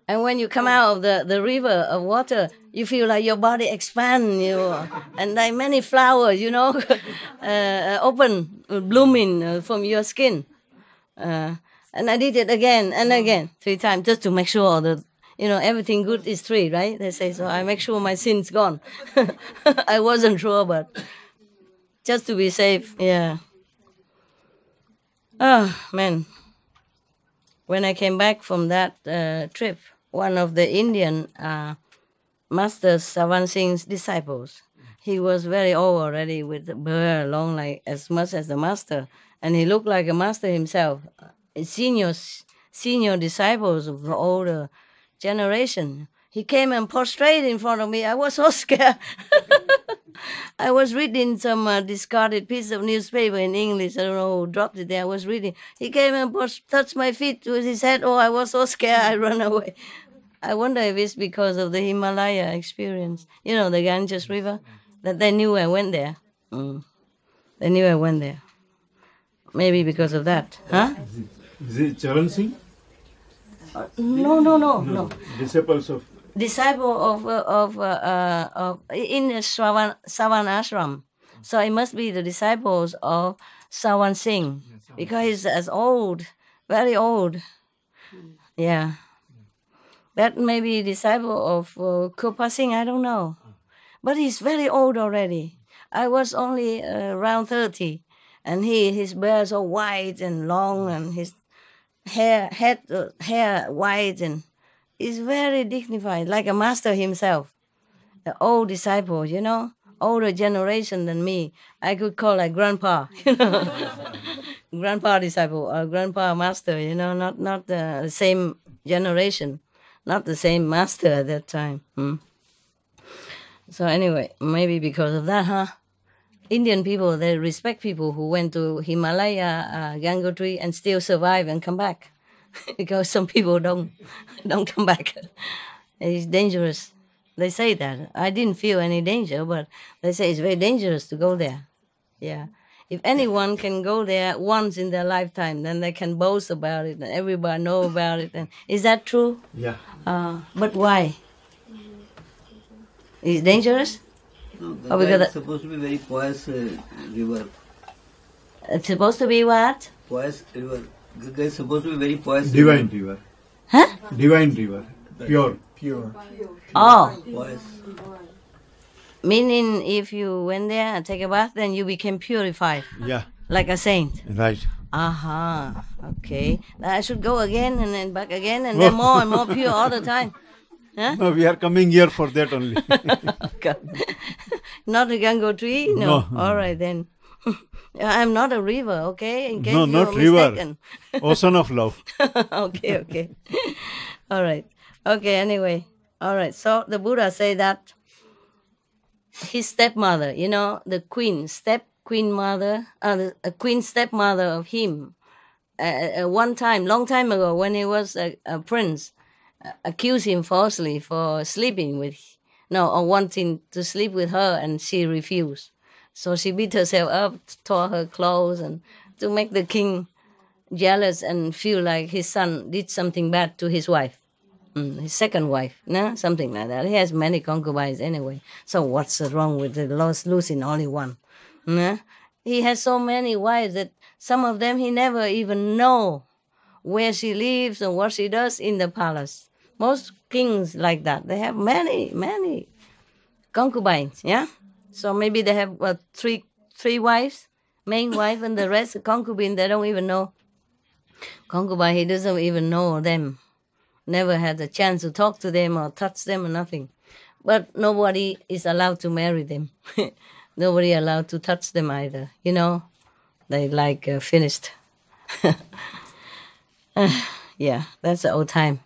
And when you come out of the river of water, you feel like your body expand, and like many flowers, open, blooming from your skin. And I did it again and again, 3 times, just to make sure that, everything good is 3, right? They say, so I make sure my sin's gone. I wasn't sure, but just to be safe, yeah. Oh, man. When I came back from that trip, one of the Indian Master Savan Singh's disciples, he was very old already with the beard long, like as much as the master, and he looked like a master himself. Senior disciples of the older generation. He came and prostrated in front of me. I was so scared. I was reading some discarded piece of newspaper in English. I don't know who dropped it there. I was reading. He came and touched my feet with his head. Oh, I was so scared. I ran away. I wonder if it's because of the Himalaya experience. The Ganges River, that they knew I went there. They knew I went there. Maybe because of that. Huh? Is it Charan Singh? No. Disciples of. Disciple of in the Savan ashram. So it must be the disciples of Savan Singh, because he's as old, very old. Yeah. That may be a disciple of Kirpa Singh, I don't know. But he's very old already. I was only around 30, and his beard so white and long, and his hair white, and he's very dignified, like a master himself. The old disciple, older generation than me. I could call like grandpa, grandpa disciple or grandpa master, not the same generation. Not the same master at that time. So anyway, maybe because of that, huh? Indian people, they respect people who went to Himalaya, Gangotri, and still survive and come back. Because some people don't come back. It's dangerous. They say that. I didn't feel any danger, but they say it's very dangerous to go there. Yeah. If anyone can go there once in their lifetime, then they can boast about it and everybody know about it. And is that true? Yeah. But why? Is it dangerous? No, because it's supposed to be very pious river. It's supposed to be what? Pious river. Ganga is supposed to be very pious Divine river. Huh? Divine river. Pure. Oh. Pious. Meaning if you went there and take a bath, then you became purified. Yeah. Like a saint. Right. Aha. Okay. I should go again and then back again and then more and more pure all the time. Huh? No, we are coming here for that only. Not a Gangotri? No. All right then. I'm not a river, okay? In case No, you're not river. mistaken. Ocean of love. Okay. All right. Okay, anyway. All right. So the Buddha say that his stepmother, the queen stepmother of him, one time, long time ago, when he was a prince, accused him falsely for wanting to sleep with her, and she refused. So she beat herself up, tore her clothes, and to make the king jealous and feel like his son did something bad to his wife. His second wife, something like that. He has many concubines anyway. So what's wrong with losing only one? He has so many wives that some of them he never even know where she lives and what she does in the palace. Most kings like that. They have many concubines, yeah? So maybe they have three wives, main wife, and the rest concubine, they don't even know. Concubine, he doesn't even know them. Never had a chance to talk to them or touch them or nothing. But nobody is allowed to marry them. Nobody allowed to touch them either. They finished. Yeah, that's the old time.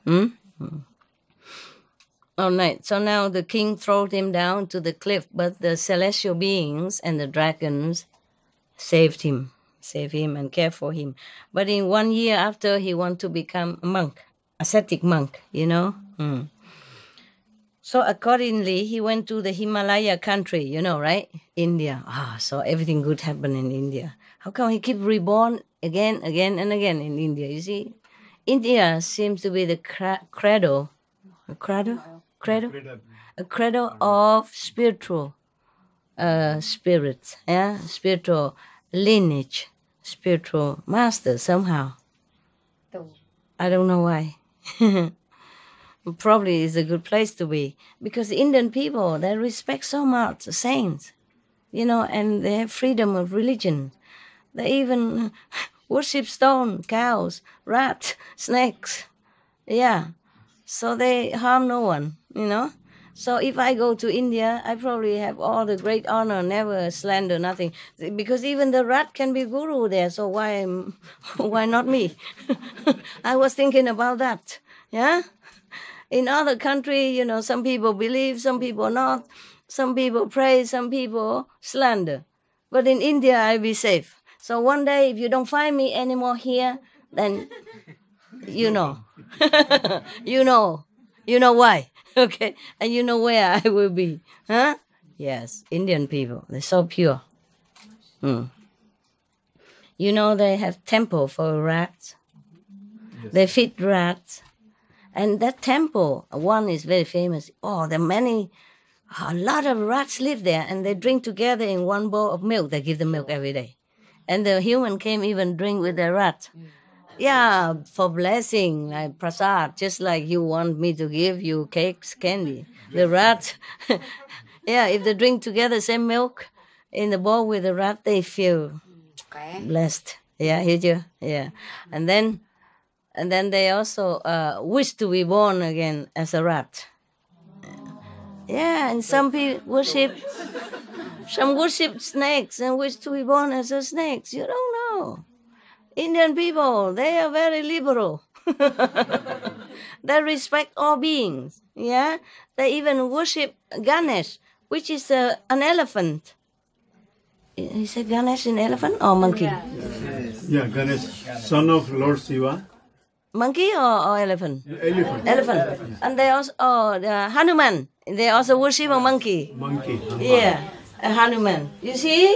All right, so now the king threw him down to the cliff, but the celestial beings and the dragons saved him and cared for him. But in 1 year after, he wanted to become a monk, ascetic monk, So accordingly, he went to the Himalaya country, you know, right? India. So everything good happened in India. How come he keep reborn again, and again in India? You see, India seems to be the cradle, a cradle of spiritual spirits, yeah, spiritual lineage, spiritual master somehow. I don't know why. Probably is a good place to be because the Indian people, they respect so much the saints, you know, and they have freedom of religion. They even worship stone, cows, rats, snakes. Yeah. So they harm no one, you know. So if I go to India, I probably have all the great honor, never slander, nothing. Because even the rat can be guru there. So why, why not me? I was thinking about that. Yeah. In other country, you know, some people believe, some people not. Some people pray, some people slander. But in India, I'll be safe. So one day, if you don't find me anymore here, then you know. you know. You know why. Okay? And you know where I will be. Huh? Yes, Indian people. They're so pure. Mm. You know, they have temple for rats. Yes. They feed rats. And that temple, one is very famous. Oh, there are many, a lot of rats live there, and they drink together in one bowl of milk. They give them milk every day. And the human came even drink with the rat. Yeah, for blessing, like prasad, just like you want me to give you cakes, candy. The rat, yeah, if they drink together same milk in the bowl with the rat, they feel blessed. Yeah, hear you? Yeah. And then they also wish to be born again as a rat. Yeah, and some people worship snakes and wish to be born as a snake. You don't know. Indian people, they are very liberal. They respect all beings. Yeah, they even worship Ganesh, which is an elephant. Is it Ganesh an elephant or monkey? Yeah, Ganesh, son of Lord Shiva. Monkey or elephant? Elephant. Elephant. And they also, the Hanuman. They also worship a monkey. Monkey. Yeah, a Hanuman. You see?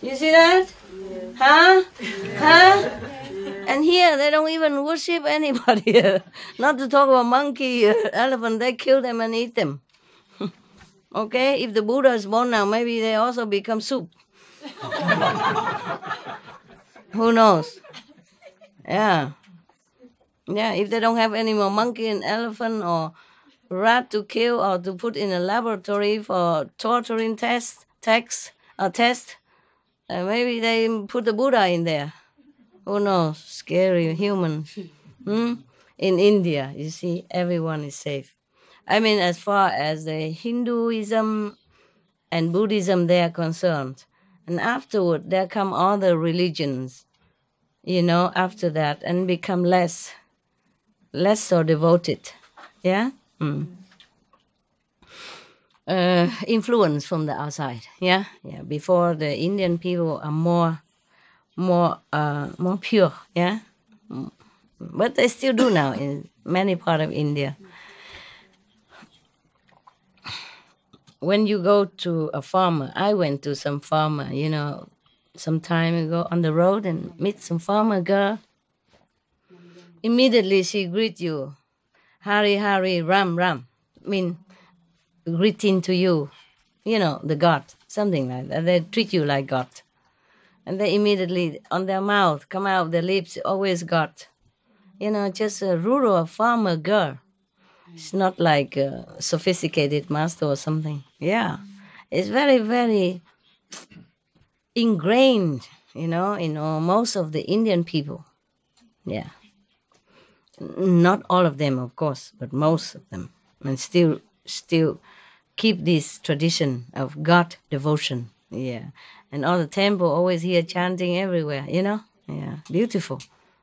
You see that? Huh? Huh? And here they don't even worship anybody. Not to talk about monkey, elephant. They kill them and eat them. Okay? If the Buddha is born now, maybe they also become soup. Who knows? Yeah. Yeah, if they don't have any more monkey and elephant or rat to kill or to put in a laboratory for torturing test, maybe they put the Buddha in there. Who knows? Scary humans. In India, you see, everyone is safe. I mean, as far as the Hinduism and Buddhism, they are concerned. And afterward, there come other religions, you know, after that, and become less so devoted. Yeah? Influence from the outside. Yeah? Yeah. Before, the Indian people are more pure. Yeah? But they still do now in many parts of India. When you go to a farmer, I went to some farmer, you know, some time ago on the road and meet some farmer girl. Immediately she greet you, Hari Hari Ram Ram, mean greeting to you, you know, the God, something like that. They treat you like God. And they immediately, on their mouth, come out of their lips, always God. You know, just a rural farmer girl. It's not like a sophisticated master or something. Yeah. It's very, very ingrained, you know, in most of the Indian people. Yeah. Not all of them, of course, but most of them. And still keep this tradition of God devotion. Yeah. And all the temple always hear chanting everywhere, you know? Yeah. Beautiful.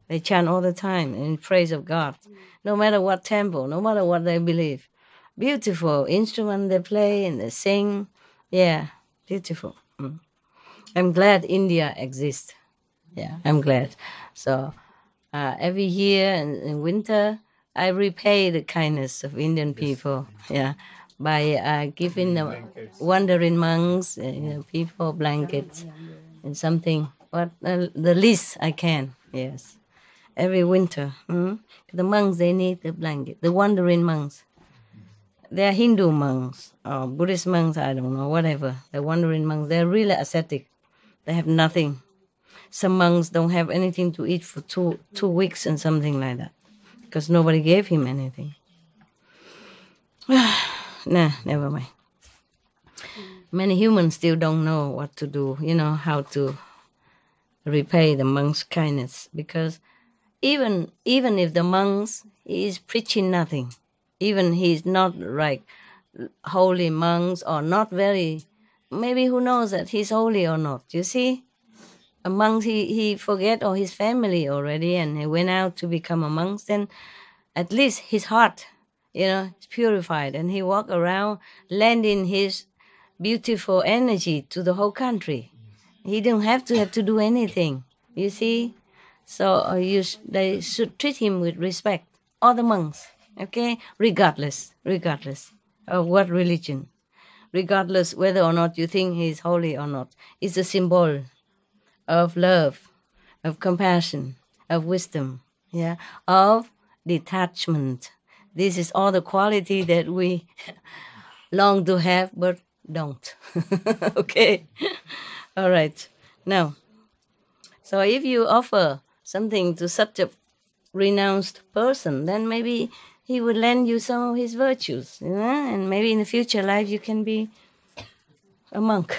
They chant all the time in praise of God. No matter what temple, no matter what they believe. Beautiful instrument they play and they sing. Yeah, beautiful. I'm glad India exists. Yeah, I'm glad. So every year in winter, I repay the kindness of Indian people, yeah, by giving the wandering monks, people blankets and something, what the least I can, yes. Every winter, the monks, they need the blanket, the wandering monks. They're Hindu monks or Buddhist monks, I don't know, whatever. The wandering monks, they're really ascetic. They have nothing. Some monks don't have anything to eat for two weeks and something like that because nobody gave him anything. Nah, never mind. Many humans still don't know what to do, how to repay the monks' kindness, because even if the monks is preaching nothing, even he's not like holy monks or not very, maybe who knows that he's holy or not, you see? A monk, he forget all his family already and he went out to become a monk, then at least his heart, is purified, and he walk around lending his beautiful energy to the whole country. He don't have to do anything, you see? So they should treat him with respect, all the monks, okay? Regardless of what religion, regardless whether or not you think he's holy or not. It's a symbol of love, of compassion, of wisdom, yeah, of detachment. This is all the quality that we long to have but don't. Okay? All right. Now, so if you offer something to such a renounced person, then maybe he would lend you some of his virtues, and maybe in the future life you can be a monk.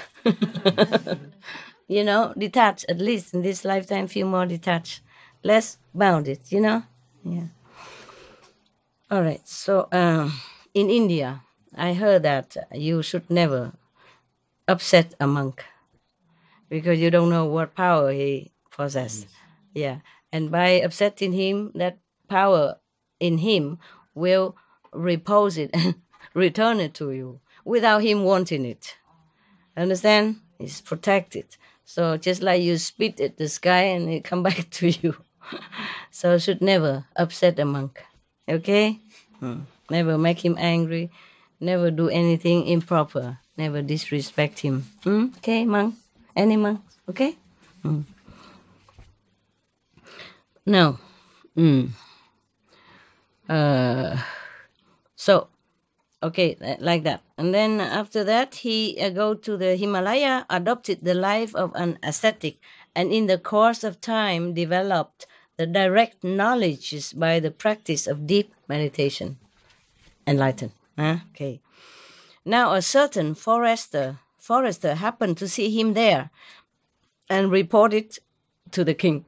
Detached, at least in this lifetime, feel more detached, less bounded, Yeah. All right. So in India, I heard that you should never upset a monk because you don't know what power he possesses. Yeah. And by upsetting him, that power in him will repose it and return it to you without him wanting it. Understand? It's protected. So just like you spit at the sky and it come back to you. So should never upset a monk. Okay? Never make him angry. Never do anything improper. Never disrespect him. Okay, monk? Any monk? Okay? Now, so, okay, like that. And then after that, he go to the Himalaya, adopted the life of an ascetic, and in the course of time developed the direct knowledges by the practice of deep meditation. Enlightened. Okay. Now a certain forester happened to see him there and reported to the king.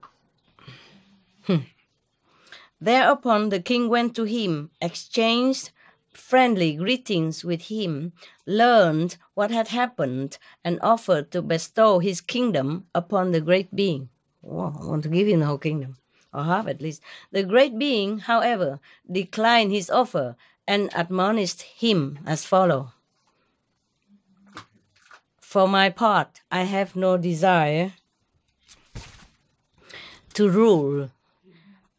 Thereupon the king went to him, exchanged friendly greetings with him, learned what had happened, and offered to bestow his kingdom upon the great being. Oh, I want to give him the whole kingdom, or half at least. The great being, however, declined his offer and admonished him as follows. For my part, I have no desire to rule,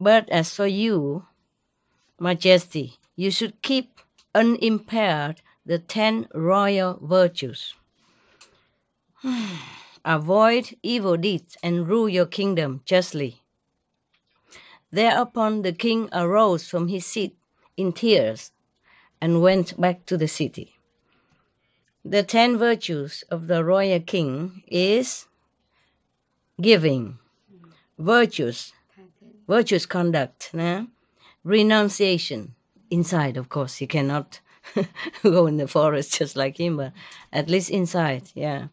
but as for you, Majesty, you should keep unimpaired the 10 royal virtues. Avoid evil deeds and rule your kingdom justly. Thereupon the king arose from his seat in tears and went back to the city. The 10 virtues of the royal king is giving, virtuous conduct, renunciation, inside, of course. You cannot go in the forest just like him, but at least inside, yeah.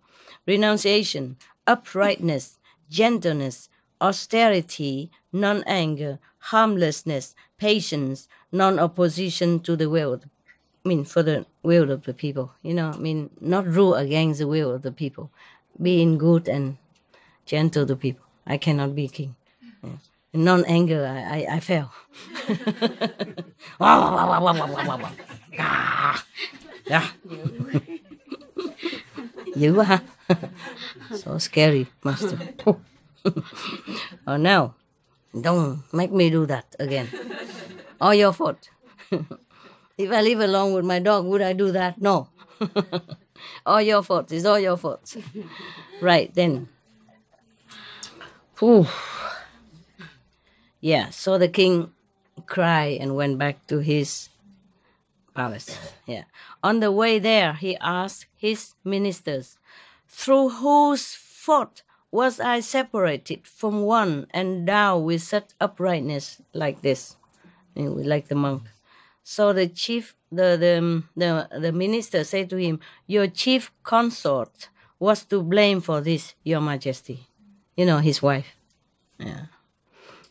Renunciation, uprightness, gentleness, austerity, non-anger, harmlessness, patience, non-opposition to the will. For the will of the people, not rule against the will of the people. Being good and gentle to people. I cannot be king. Yeah. Non-anger, I fail. Yeah. Dữ quá ha. So scary, master. Oh, now, Don't make me do that again. All your fault. If I live alone with my dog, would I do that? No. All your fault. It's all your fault. Right then. Whew. Yeah, so the king cried and went back to his palace. Yeah. On the way there, he asked his ministers, "Through whose fault was I separated from one and endowed with such uprightness like this?" Like the monk. So the minister said to him, "Your chief consort was to blame for this, Your Majesty." His wife. Yeah.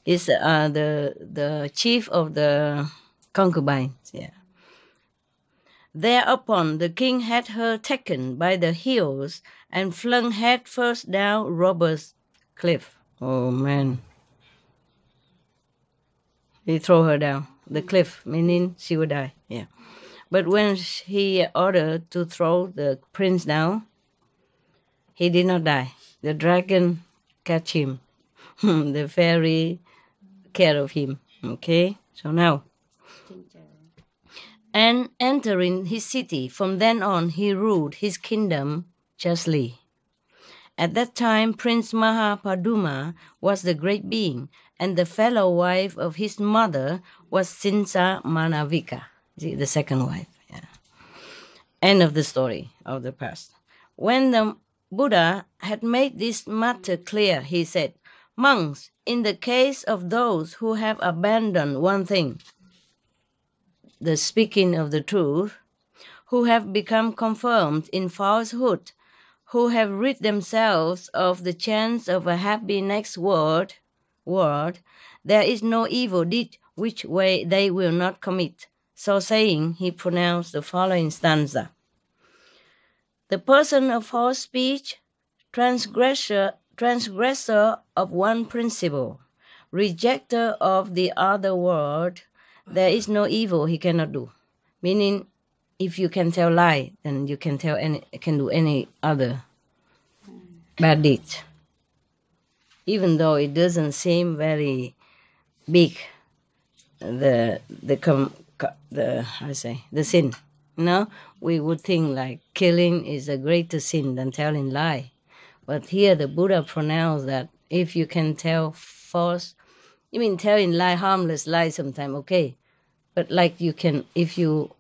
Is the chief of the concubines. Yeah. Thereupon the king had her taken by the heels and flung head first down robber's cliff. Oh man. He threw her down the cliff, meaning she would die. Yeah. But when he ordered to throw the prince down, he did not die. The dragon catch him. The fairy care of him. Okay? So now. And entering his city, from then on he ruled his kingdom justly. At that time, Prince Mahapaduma was the great being, and the fellow wife of his mother was Cinca Manavika, the second wife. Yeah. End of the story of the past. When the Buddha had made this matter clear, he said, "Monks, in the case of those who have abandoned one thing, the speaking of the truth, who have become confirmed in falsehood, who have rid themselves of the chance of a happy next world, there is no evil deed which way they will not commit." So saying, he pronounced the following stanza. "The person of false speech, transgressor of one principle, rejecter of the other word, there is no evil he cannot do." Meaning, if you can tell lie, then you can do any other bad deed, even though it doesn't seem very big. The sin. We would think like killing is a greater sin than telling lie, but here the Buddha pronounced that if you can tell false, telling lie, harmless lie, sometime okay, but like you can, if you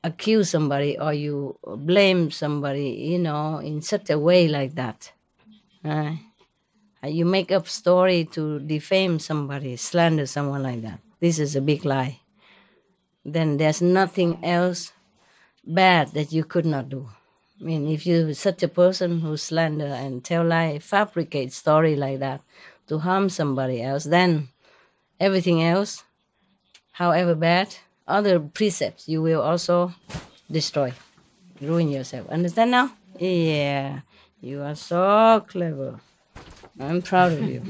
accuse somebody or you blame somebody, in such a way like that. You make up story to defame somebody, slander someone like that. This is a big lie. Then there's nothing else bad that you could not do. If you're such a person who slander and tell lie, fabricate story like that to harm somebody else, then everything else, however bad, other precepts you will also destroy, ruin yourself. Understand now? Yeah, you are so clever. I'm proud of you.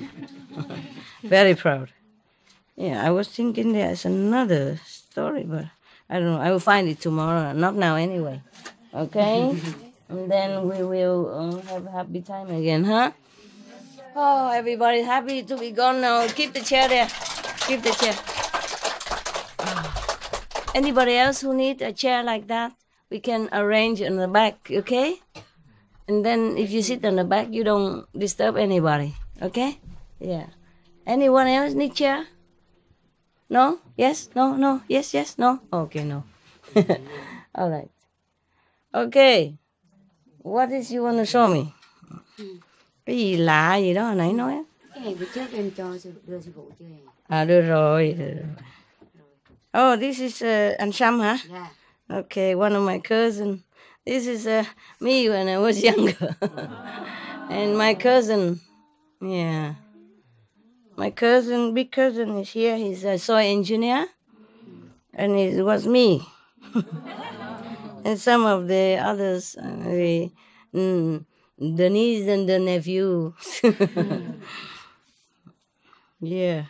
Very proud. Yeah, I was thinking there's another story, but I don't know. I will find it tomorrow. Not now anyway. Okay? And then we will have a happy time again, huh? Oh, everybody's happy to be gone now. Keep the chair there. Keep the chair. Anybody else who need a chair like that, we can arrange in the back, okay? And then if you sit on the back, you don't disturb anybody, okay? Yeah. Anyone else need chair? No? Yes? No? No? Yes? Yes? No? Okay, no. All right. Okay. What is you want to show me? Cái gì lạ gì đó hồi nãy nói á. Cái này bữa trước em đưa sư phụ chơi. Đưa rồi. Oh, this is Ansham, huh? Yeah. Okay, one of my cousins. This is me when I was younger. And my cousin, yeah. My cousin, big cousin is here. He's a soil engineer. And it was me. And some of the others, the niece and the nephew. Yeah.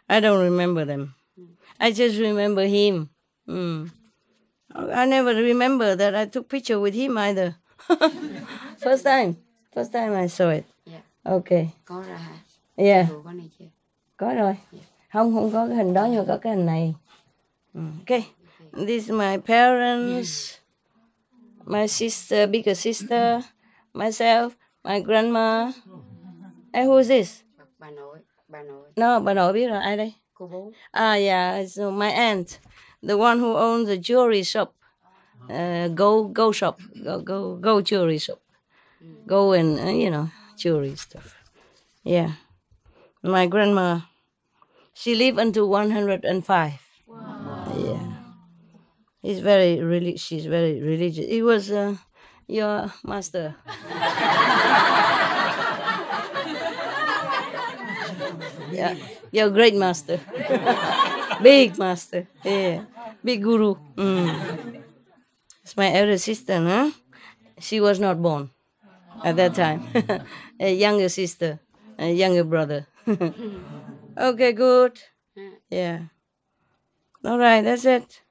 I don't remember them. I just remember him. I never remember that I took picture with him either. First time I saw it. Yeah. Okay. Có ra hả? Yeah, Vừa con này chưa? có rồi. Không có cái hình đó nhưng mà có cái hình này. Okay. This is my parents, my sister, bigger sister, myself, my grandma. Hey, who is this? Bà nội, bà nội, No, bà nội biết rồi, ai đây? cô bố. Yeah, it's my aunt, the one who owns the jewelry shop, go shop, go jewelry shop, go and jewelry stuff. Yeah, my grandma, she lived until 105. Yeah, she's very religious. He was your master. Yeah, your great master, big master. Yeah, big guru. It's my elder sister, huh? She was not born at that time. A younger sister, a younger brother. Okay, good. Yeah. All right, that's it.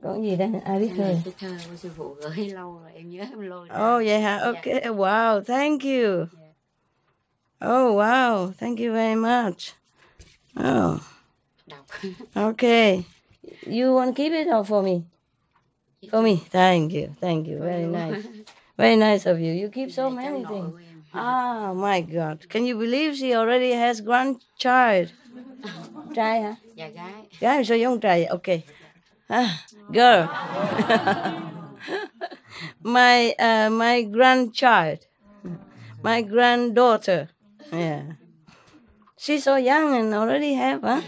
Có gì đây? Ai biết Cái thơ? này cái thơ của sư phụ gửi lâu rồi em nhớ em lôi ra. Oh, vậy hả? Okay. Wow, thank you. Oh, wow. Thank you very much. Oh, Đọc. okay. You want to keep it or for me? For me. Thank you. Thank you. Very nice. Very nice of you. You keep so Cháu many nội things. của em. Ah, my God. Can you believe she already has grandchild? Trai hả? Dạ gái. Gái sao giống trai? Okay. Girl. My grandchild. My granddaughter. Yeah. She's so young and already have, huh?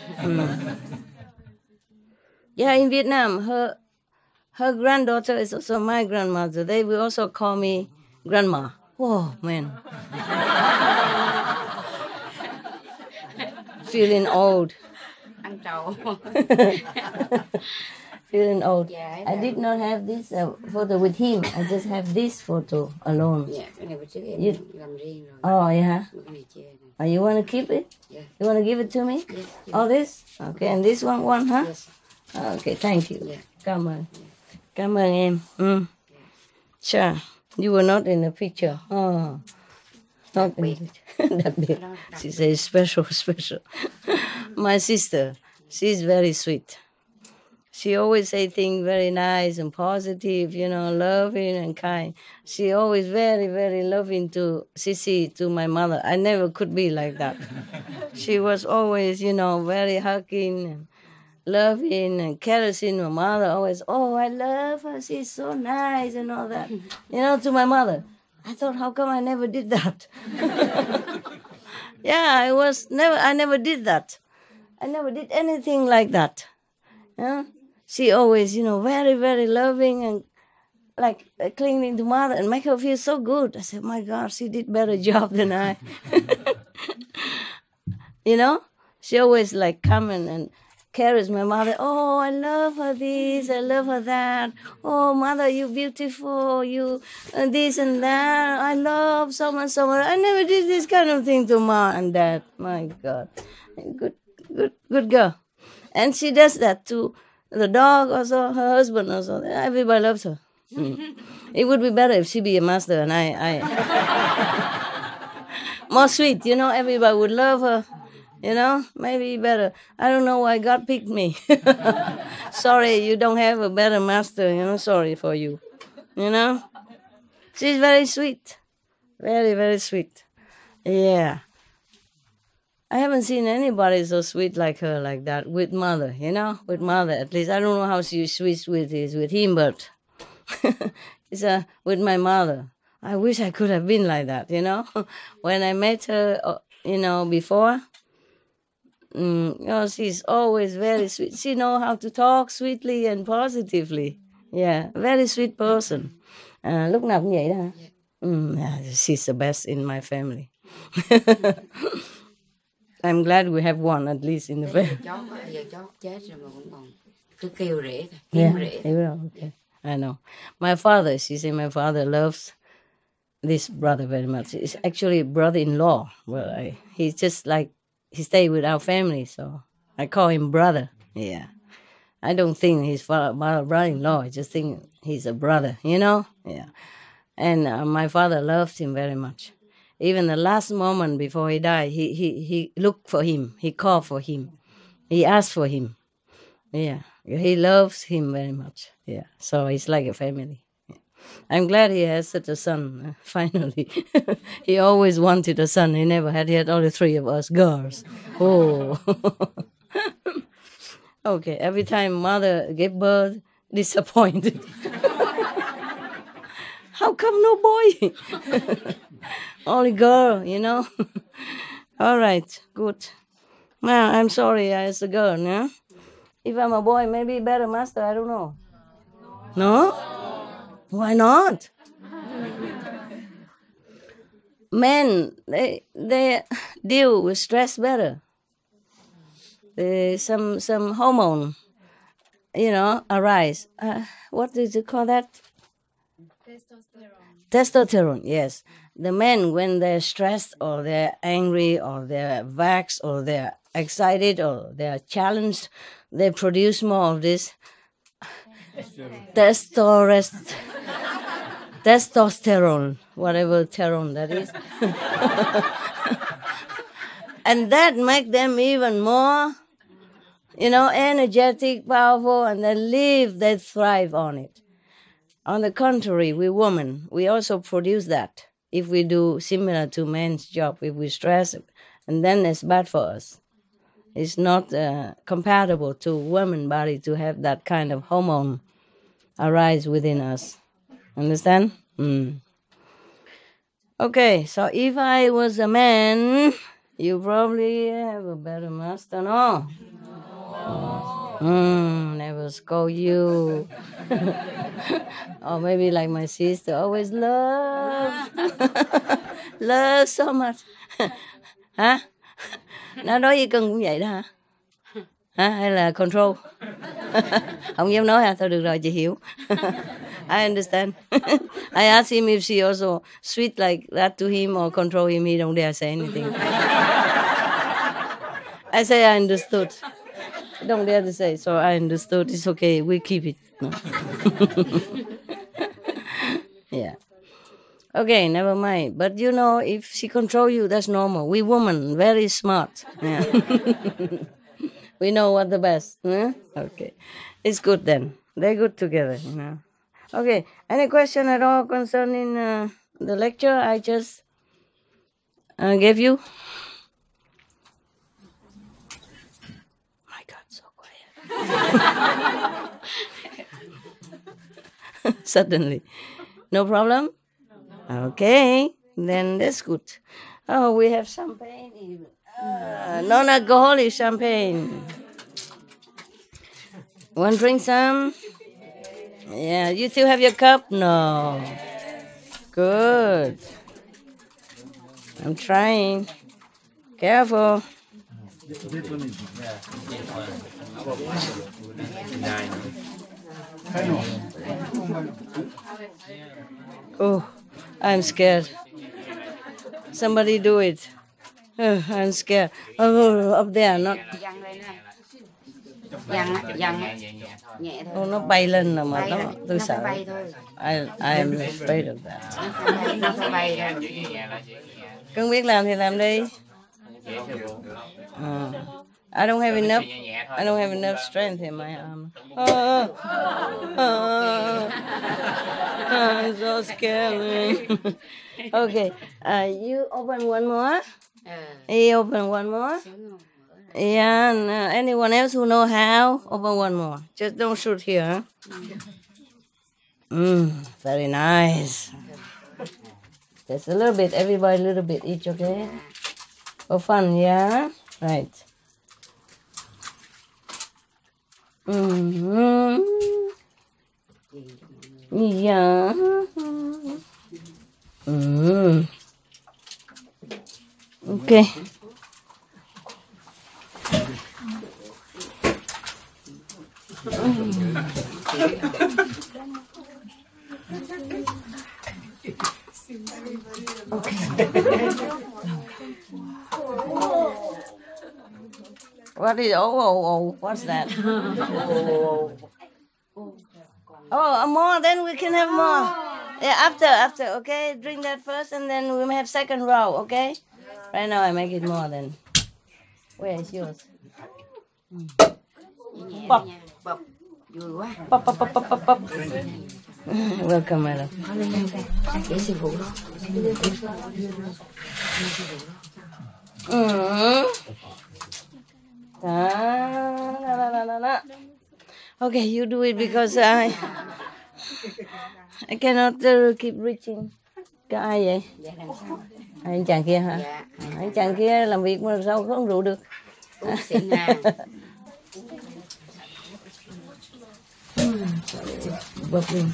Yeah, in Vietnam, her granddaughter is also my grandmother. They will also call me grandma. Whoa, man. Feeling old. Ăn trầu. Feeling old. Dạ, I did not have this photo with him. I just have this photo alone. Dạ, cái này bữa trước em làm riêng rồi. Oh, yeah. Cái này chia. You want to keep it? Yeah. You want to give it to me? Yes. All this? Okay, and this one, huh? Yes. Okay, thank you. Yeah. Cảm ơn. Cảm ơn em. Sure. You were not in the picture. Oh. Not in the picture. Đặc biệt. She says special. My sister, she's very sweet. She always say things very nice and positive, loving and kind. She always very, very loving to Sissy, to my mother. I never could be like that. She was always, very hugging and loving and caressing my mother. Always, oh, I love her. She's so nice and all that. To my mother. I thought, how come I never did that? Yeah, I never did that. I never did anything like that. Yeah? She always, very, very loving and like clinging to mother and make her feel so good. I said, my God, she did better job than I. She always like come and carries my mother. Oh, I love her this, I love her that. Oh, mother, you beautiful, you this and that. I love so much. I never did this kind of thing to mom and dad. My God, good girl. And she does that to the dog also, her husband also. Everybody loves her. It would be better if she be a master and I more sweet, everybody would love her. Maybe better. I don't know why God picked me. Sorry, you don't have a better master, sorry for you. She's very sweet. Very, very sweet. Yeah. I haven't seen anybody so sweet like her, like that, with mother, with mother. At least I don't know how she's sweet with him, but it's with my mother. I wish I could have been like that, When I met her, before, she's always very sweet. She knows how to talk sweetly and positively. Yeah, very sweet person. Lúc nào cũng vậy đó hả? She's the best in my family. I'm glad we have one at least in the family. Giờ chó chết rồi mà cũng còn cứ kêu rễ thôi. Yeah, Rễ. okay. I know. My father, she said my father loves this brother very much. It's actually a brother-in-law. Well, he's just like, he stayed with our family, so I call him brother. Yeah. I don't think he's brother-in-law. I just think he's a brother, Yeah. And my father loved him very much. Even the last moment before he died, he looked for him. He called for him. He asked for him. Yeah, he loves him very much. Yeah, so it's like a family. Yeah. I'm glad he has such a son, finally. He always wanted a son. He never had. He had only 3 of us girls. Oh. Okay, every time mother gave birth, disappointed. How come no boy? Only girl, you know? All right, good. Now, I'm sorry as a girl, yeah? If I'm a boy, maybe better master, I don't know. No? Why not? Men, they deal with stress better. Some hormone, arise. What did you call that? Testosterone, yes. The men, when they're stressed or they're angry or they're vexed or they're excited or they're challenged, they produce more of this testosterone, whatever terone that is. And that makes them even more, energetic, powerful, and they thrive on it. On the contrary, we women, we also produce that. If we do similar to men's job, if we stress, and then it's bad for us. It's not compatible to women's body to have that kind of hormone arise within us. Understand? Okay, so if I was a man, you probably have a better master, no? Never scold you. Or maybe like my sister, always love. Love so much. Hả? Nó đối với cưng cũng vậy đó hả? Hả? Hay là control? Không dám nói hả? Thôi được rồi, chị hiểu. I understand. I asked him if she also sweet like that to him or control him. He don't dare say anything. I say I understood. Don't dare to say, so I understood. It's okay. We keep it. No. Yeah. Okay, never mind. But if she control you, that's normal. We women, very smart. Yeah. We know what the best. Huh? Okay. It's good then. They're good together, Okay. Any question at all concerning the lecture I just gave you? My God, so quiet. Suddenly. No problem? Okay, then that's good. Oh, we have champagne even. Non-alcoholic champagne. Want to drink some? Yeah, you still have your cup? No. Good. I'm trying. Careful. Oh, I'm scared. Somebody do it. Oh, I'm scared. Oh, up there, not. Oh, nó bay lên là mà tôi sợ. I am afraid of that. Cưng biết làm thì làm đi. I don't have enough strength in my arm. I'm so scared. Okay, you open one more. He open one more. Yeah, and, anyone else who know how, open one more. Just don't shoot here. Very nice. Just a little bit, everybody a little bit each, okay? For fun, yeah? Right. Yeah. Okay. Okay. What is what's that? Oh, more, then we can have more. Yeah, after, okay? Drink that first and then we may have second round, okay? Right now I make it more than. Where is yours? Pop. Bọc. Vui quá. Pop, pop, pop, pop, pop, pop. Welcome, madam. Để sư phụ đó. Okay, you do it because I cannot keep reaching. Cái ai vậy? Dạ làm sao? Anh chàng kia hả? Dạ. Anh chàng kia làm việc mà sao không rượu được? Uống xịn ha. Bập lên.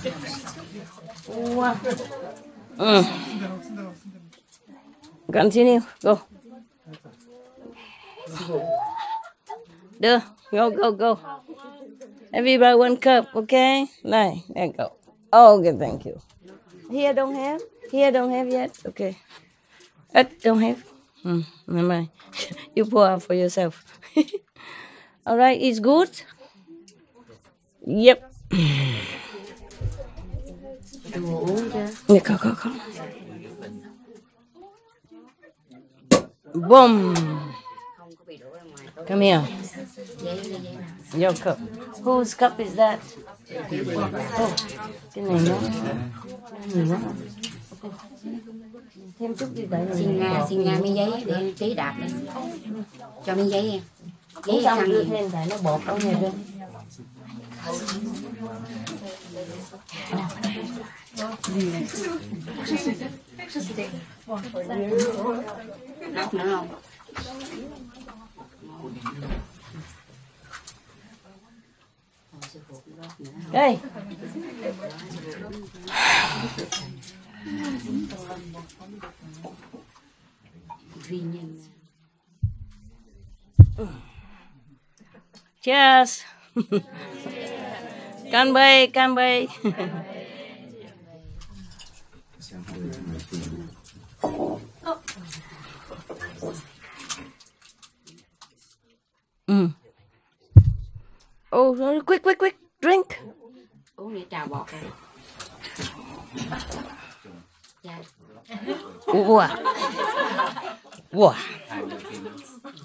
Continue, go. Đưa, go. Everybody one cup, okay? Này, there go. Oh, okay, thank you. Here don't have yet. Okay. Don't have. Never mind. You pour out for yourself. All right, it's good. Yep. Đồ uống chứ. Yeah, go. Boom. Không có bị đổ ra ngoài. Come here. Giấy nào. Your cup. Whose cup is that? Oh, cái này nó nhiều quá. Thêm chút đi tại Xin Nga miếng giấy để tí đạp lên. Cho miếng giấy em. Giấy xong đưa thêm tại nó bột đâu nghe chưa? Nóc nữa không? Đây. Cheers. Can bay. Oh, sorry. Quick. Drink. Uống để trà bọt rồi. Dạ. Wow.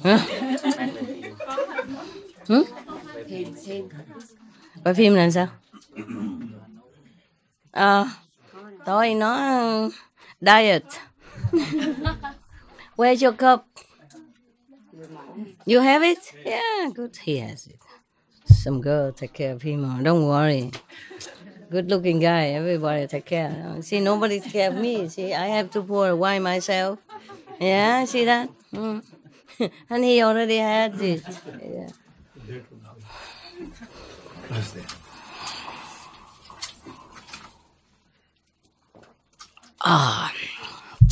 Hả? Thêm. Coi phim là sao? Tôi nó diet. Where's your cup? You have it? Yeah, good. He has it. Some girl take care of him. Don't worry. Good looking guy. Everybody take care. See, nobody take care of me. See, I have to pour wine myself. Yeah, see that? And he already had it. Yeah.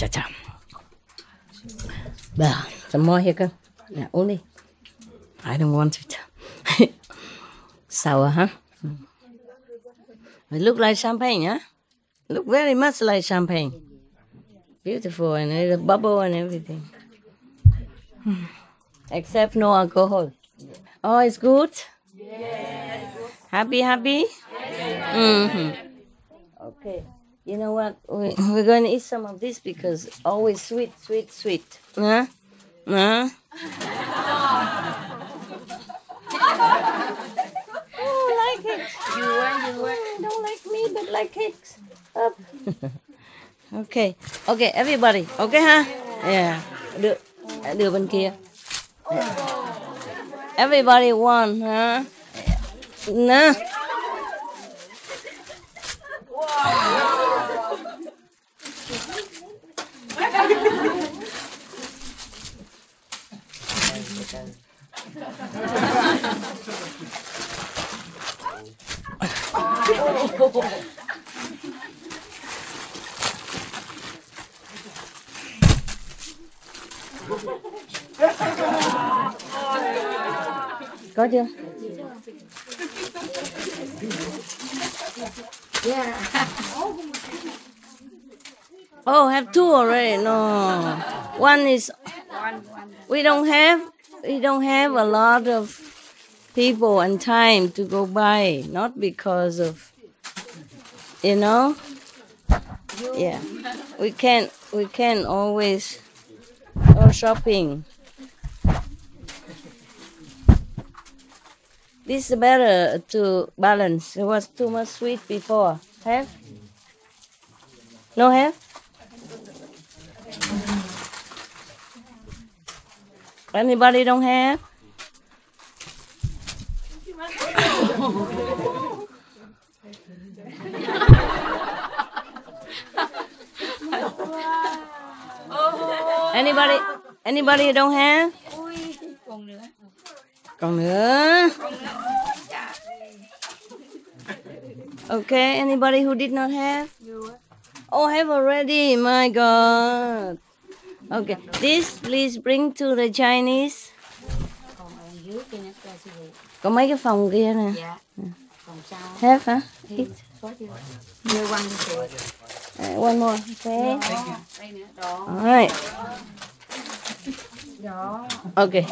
Cha. Some more here, girl. Yeah, only. I don't want it. Sour, huh? It look like champagne, huh? Look very much like champagne. Beautiful, and it's a bubble and everything. Except no alcohol. Oh, it's good? Yes. Happy? Yes. Mm-hmm. Okay. You know what? We're going to eat some of this because always sweet. Huh? Huh? Oh, like it. You want. Don't like me, but like cakes. Up. Okay, everybody. Okay, ha? Yeah. Đưa bên kia. Yeah. Everybody one, huh? No. Có chưa? Yeah. Oh, have two already. No, one is. We don't have a lot of people and time to go by. Not because of, Yeah, we can always go shopping. This is better to balance. It was too much sweet before. Have? No have? Anybody don't have? Anybody? Anybody don't have? Còn nữa. Okay, anybody who did not have? Oh, have already. My God. Okay, this please bring to the Chinese. Có mấy cái phòng kia nè. Dạ. Còn sao? Have hả? Có chưa? Đưa quăng đi. One more. Okay. Đây nữa. Đó. All right. Đó. Okay.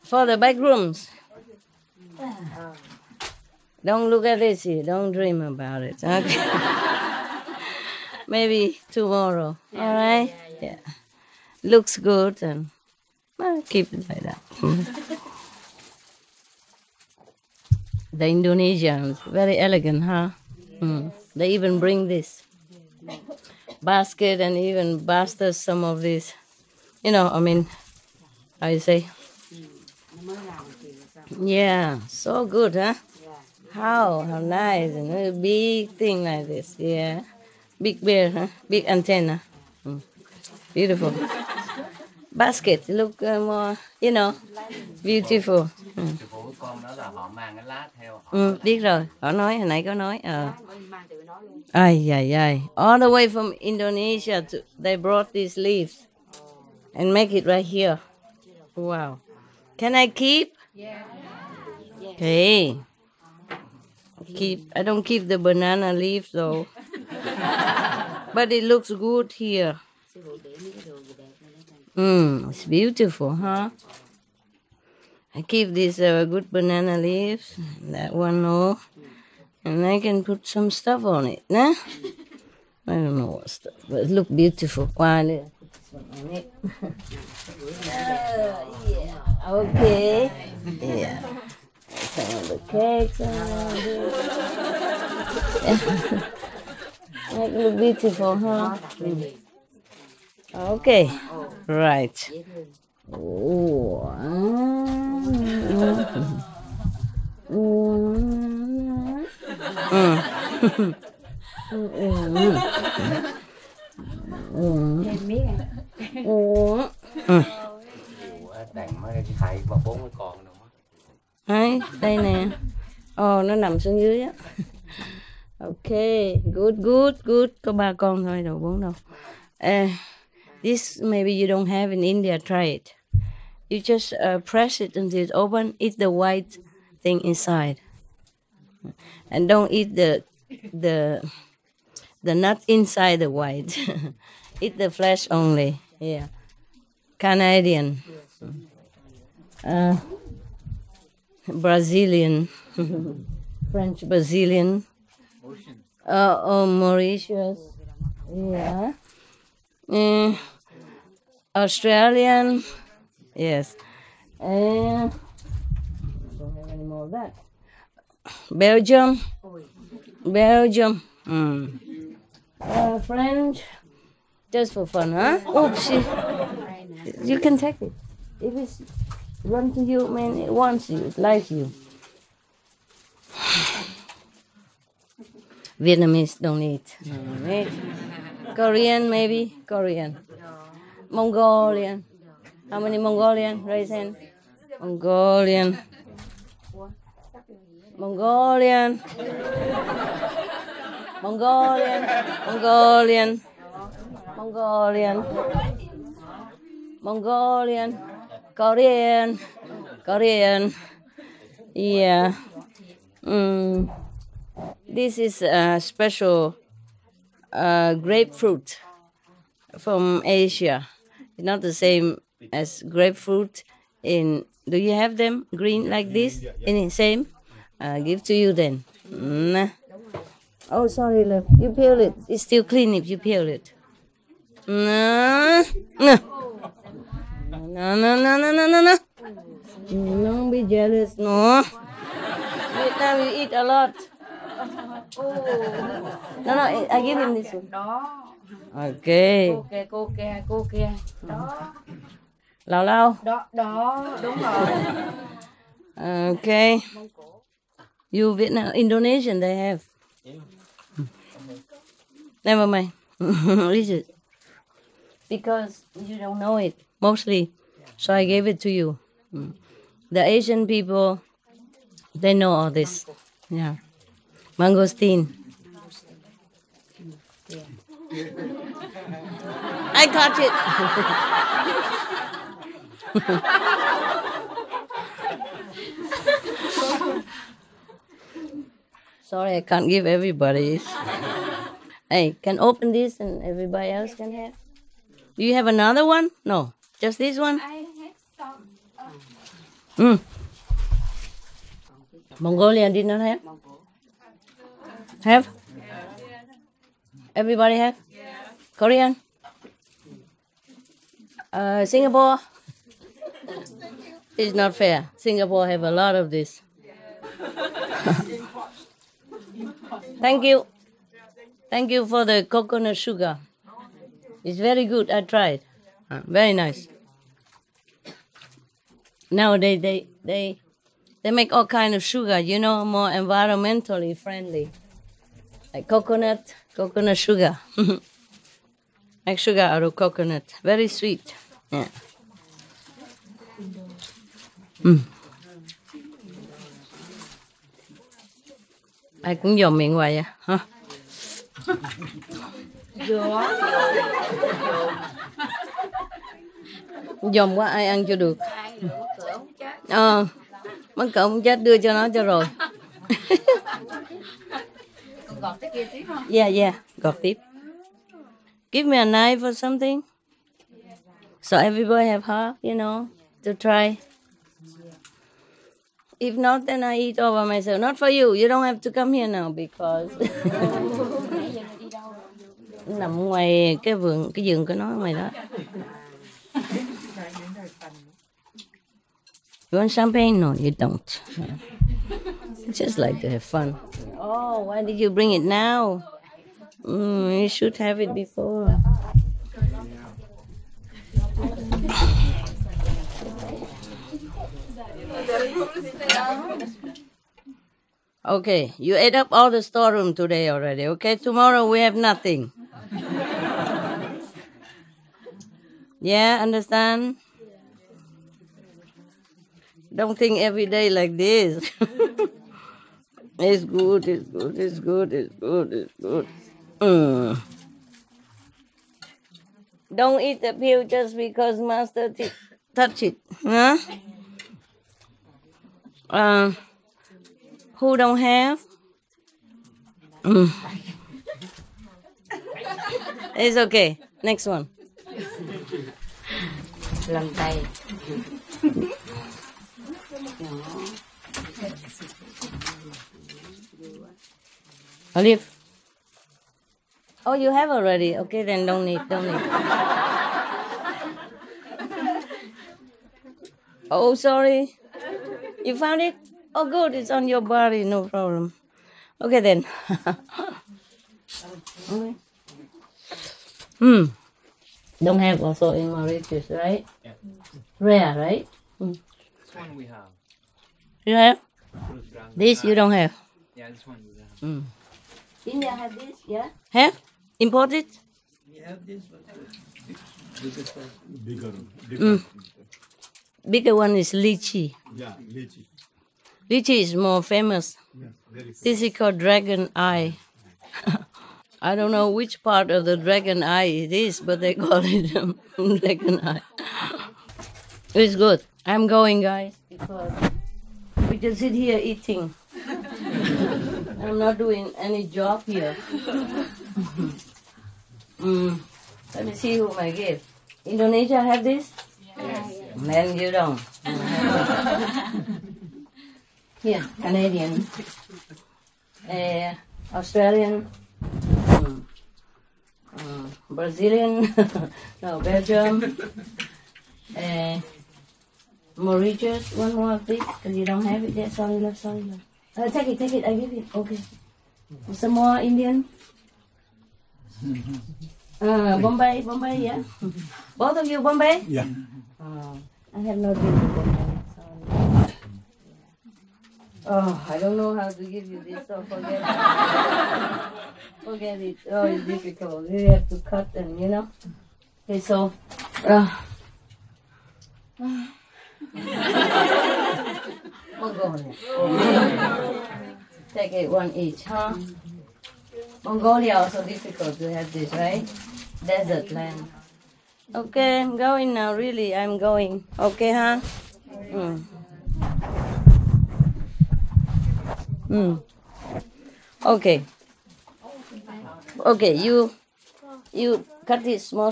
For the back rooms. Don't look at this here. Don't dream about it. Okay. Maybe tomorrow. All right. Yeah. Looks good and well, keep it like that. The Indonesians very elegant, huh? They even bring this basket and even bastards some of this. You know, I mean, how you say? Yeah, so good, huh? How nice and a big thing like this. Yeah, big bear, huh? Big antenna. Beautiful. Basket look more, you know, beautiful. Biết rồi, họ nói hồi nãy có nói. Ai. All the way from Indonesia, they brought these leaves and make it right here. Wow. Can I keep? Okay. I don't keep the banana leaf though. But it looks good here. It's beautiful, huh? I keep these good banana leaves. That one, no. And I can put some stuff on it, nah? I don't know what stuff, but it looks beautiful. Wow, let's put this one on it. Yeah, okay. Yeah. Some of the cakes around here. Make it look beautiful, huh? Okay, right. Oh. Đấy, đây nè. Nó nằm xuống dưới á. Okay, good. Có 3 con thôi, đâu 4 đâu. This maybe you don't have in India. Try it. You just press it until it's open. Eat the white thing inside, and don't eat the nut inside the white. Eat the flesh only. Yeah, Canadian, Brazilian, French Brazilian. Mauritius. Yeah. Australian. Yes. And don't have any more of that. Belgium. French. Just for fun, huh? Oops. You can take it. If it's run to you, man, it wants you, it likes you. Vietnamese don't eat. Korean, maybe? Korean. Mongolian. How many Mongolian? Raise hand. Mongolian. Mongolian. Mongolian. Mongolian. Mongolian. Mongolian. Korean. Korean. Yeah. This is a special grapefruit from Asia. It's not the same as grapefruit in. Do you have them green like this? Any same? Give to you then. Oh, sorry, love. You peel it. It's still clean if you peel it. No, no, no, no, no, no, no, no, no. Don't be jealous, no. Vietnam, you eat a lot. No, no, I give him this one. Đó. Okay. Cô kìa. Đó. Lao lao. Đó, đúng rồi. Okay. You Vietnam, Indonesian, they have. Never mind. Is it? Because you don't know it, mostly. So I gave it to you. The Asian people, they know all this. Yeah. Mangosteen. I touch it. Sorry, I can't give everybody. Hey, can open this and everybody else can have. Do you have another one? No, just this one? I have some. Mongolia did not have? Have? Everybody have? Korean? Singapore? It's not fair. Singapore have a lot of this. Thank you. Thank you for the coconut sugar. It's very good. I tried. Very nice. Nowadays they make all kind of sugar, you know, more environmentally friendly. Like coconut sugar. Make sugar out of coconut. Very sweet. Yeah. Ai cũng dòm miệng hoài à, hả? Dòm quá ai ăn cho được. Mắc cỡ không chết đưa cho nó cho rồi. Gọt cái kia tiếp không? Yeah, gọt tiếp. Give me a knife or something. So everybody have half, you know, to try. If not, then I eat all by myself. Not for you. You don't have to come here now because nằm ngoài cái vườn của nó ngoài đó. You want champagne? No, you don't. I just like to have fun. Oh, why did you bring it now? You should have it before. Okay, you ate up all the storeroom today already, okay? Tomorrow we have nothing. Yeah, understand? Don't think every day like this. It's good. Don't eat the pill just because master touch it, huh? Who don't have? It's okay. Next one. Lần tay. Olive. Oh, you have already. Okay, then don't need. Oh, sorry. You found it? Oh, good. It's on your body. No problem. Okay, then. Okay. Don't have also in Mauritius, right? Yeah. Rare, right? This one we have. You have? This you don't have? Yeah, this one we have. India have this, yeah? Have? Imported? We have this one. Bigger. Bigger one is lychee. Yeah, lychee. Lychee is more famous. Yeah, very famous. This is called dragon eye. I don't know which part of the dragon eye it is, but they call it dragon eye. It's good. I'm going, guys, because we just sit here eating. I'm not doing any job here. Let me see who I give. Indonesia have this? Yes. Then you don't. Here, Canadian. Australian, Brazilian, no, Belgium, Mauritius. One more please, because you don't have it yet. Sorry, love, sorry, love. Take it, I give it. Okay. Some more Indian. Bombay, yeah. Both of you Bombay? Yeah. I have no drink in Bombay. Sorry. Oh, I don't know how to give you this, so forget it. Forget it. Oh, it's difficult. You have to cut them, you know? Okay, so... Mongolia. Take it one each, huh? Mongolia also difficult to have this, right? Desert land. Okay, I'm going now, really, I'm going. Okay, huh? Okay. Okay, you cut it small,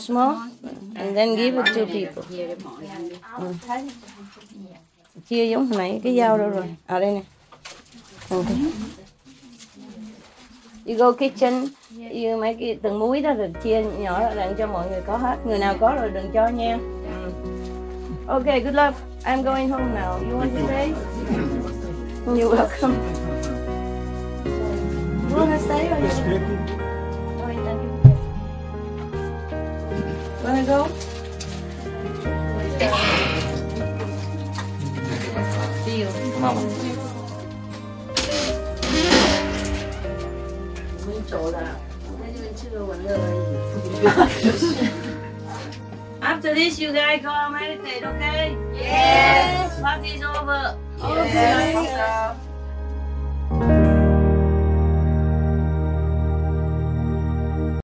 and then give it to people. Chia giống hồi nãy cái dao đâu rồi? À đây nè. Okay. You go kitchen, you make it từng muối đó rồi chia nhỏ ra đặng cho mọi người có hết. Người nào có rồi đừng cho nha. Okay, good luck. I'm going home now. You want to stay? You're welcome. You want to stay or you want to go? See you. Mama. After this, you guys go and meditate, okay? Yes. Party's over. Yes.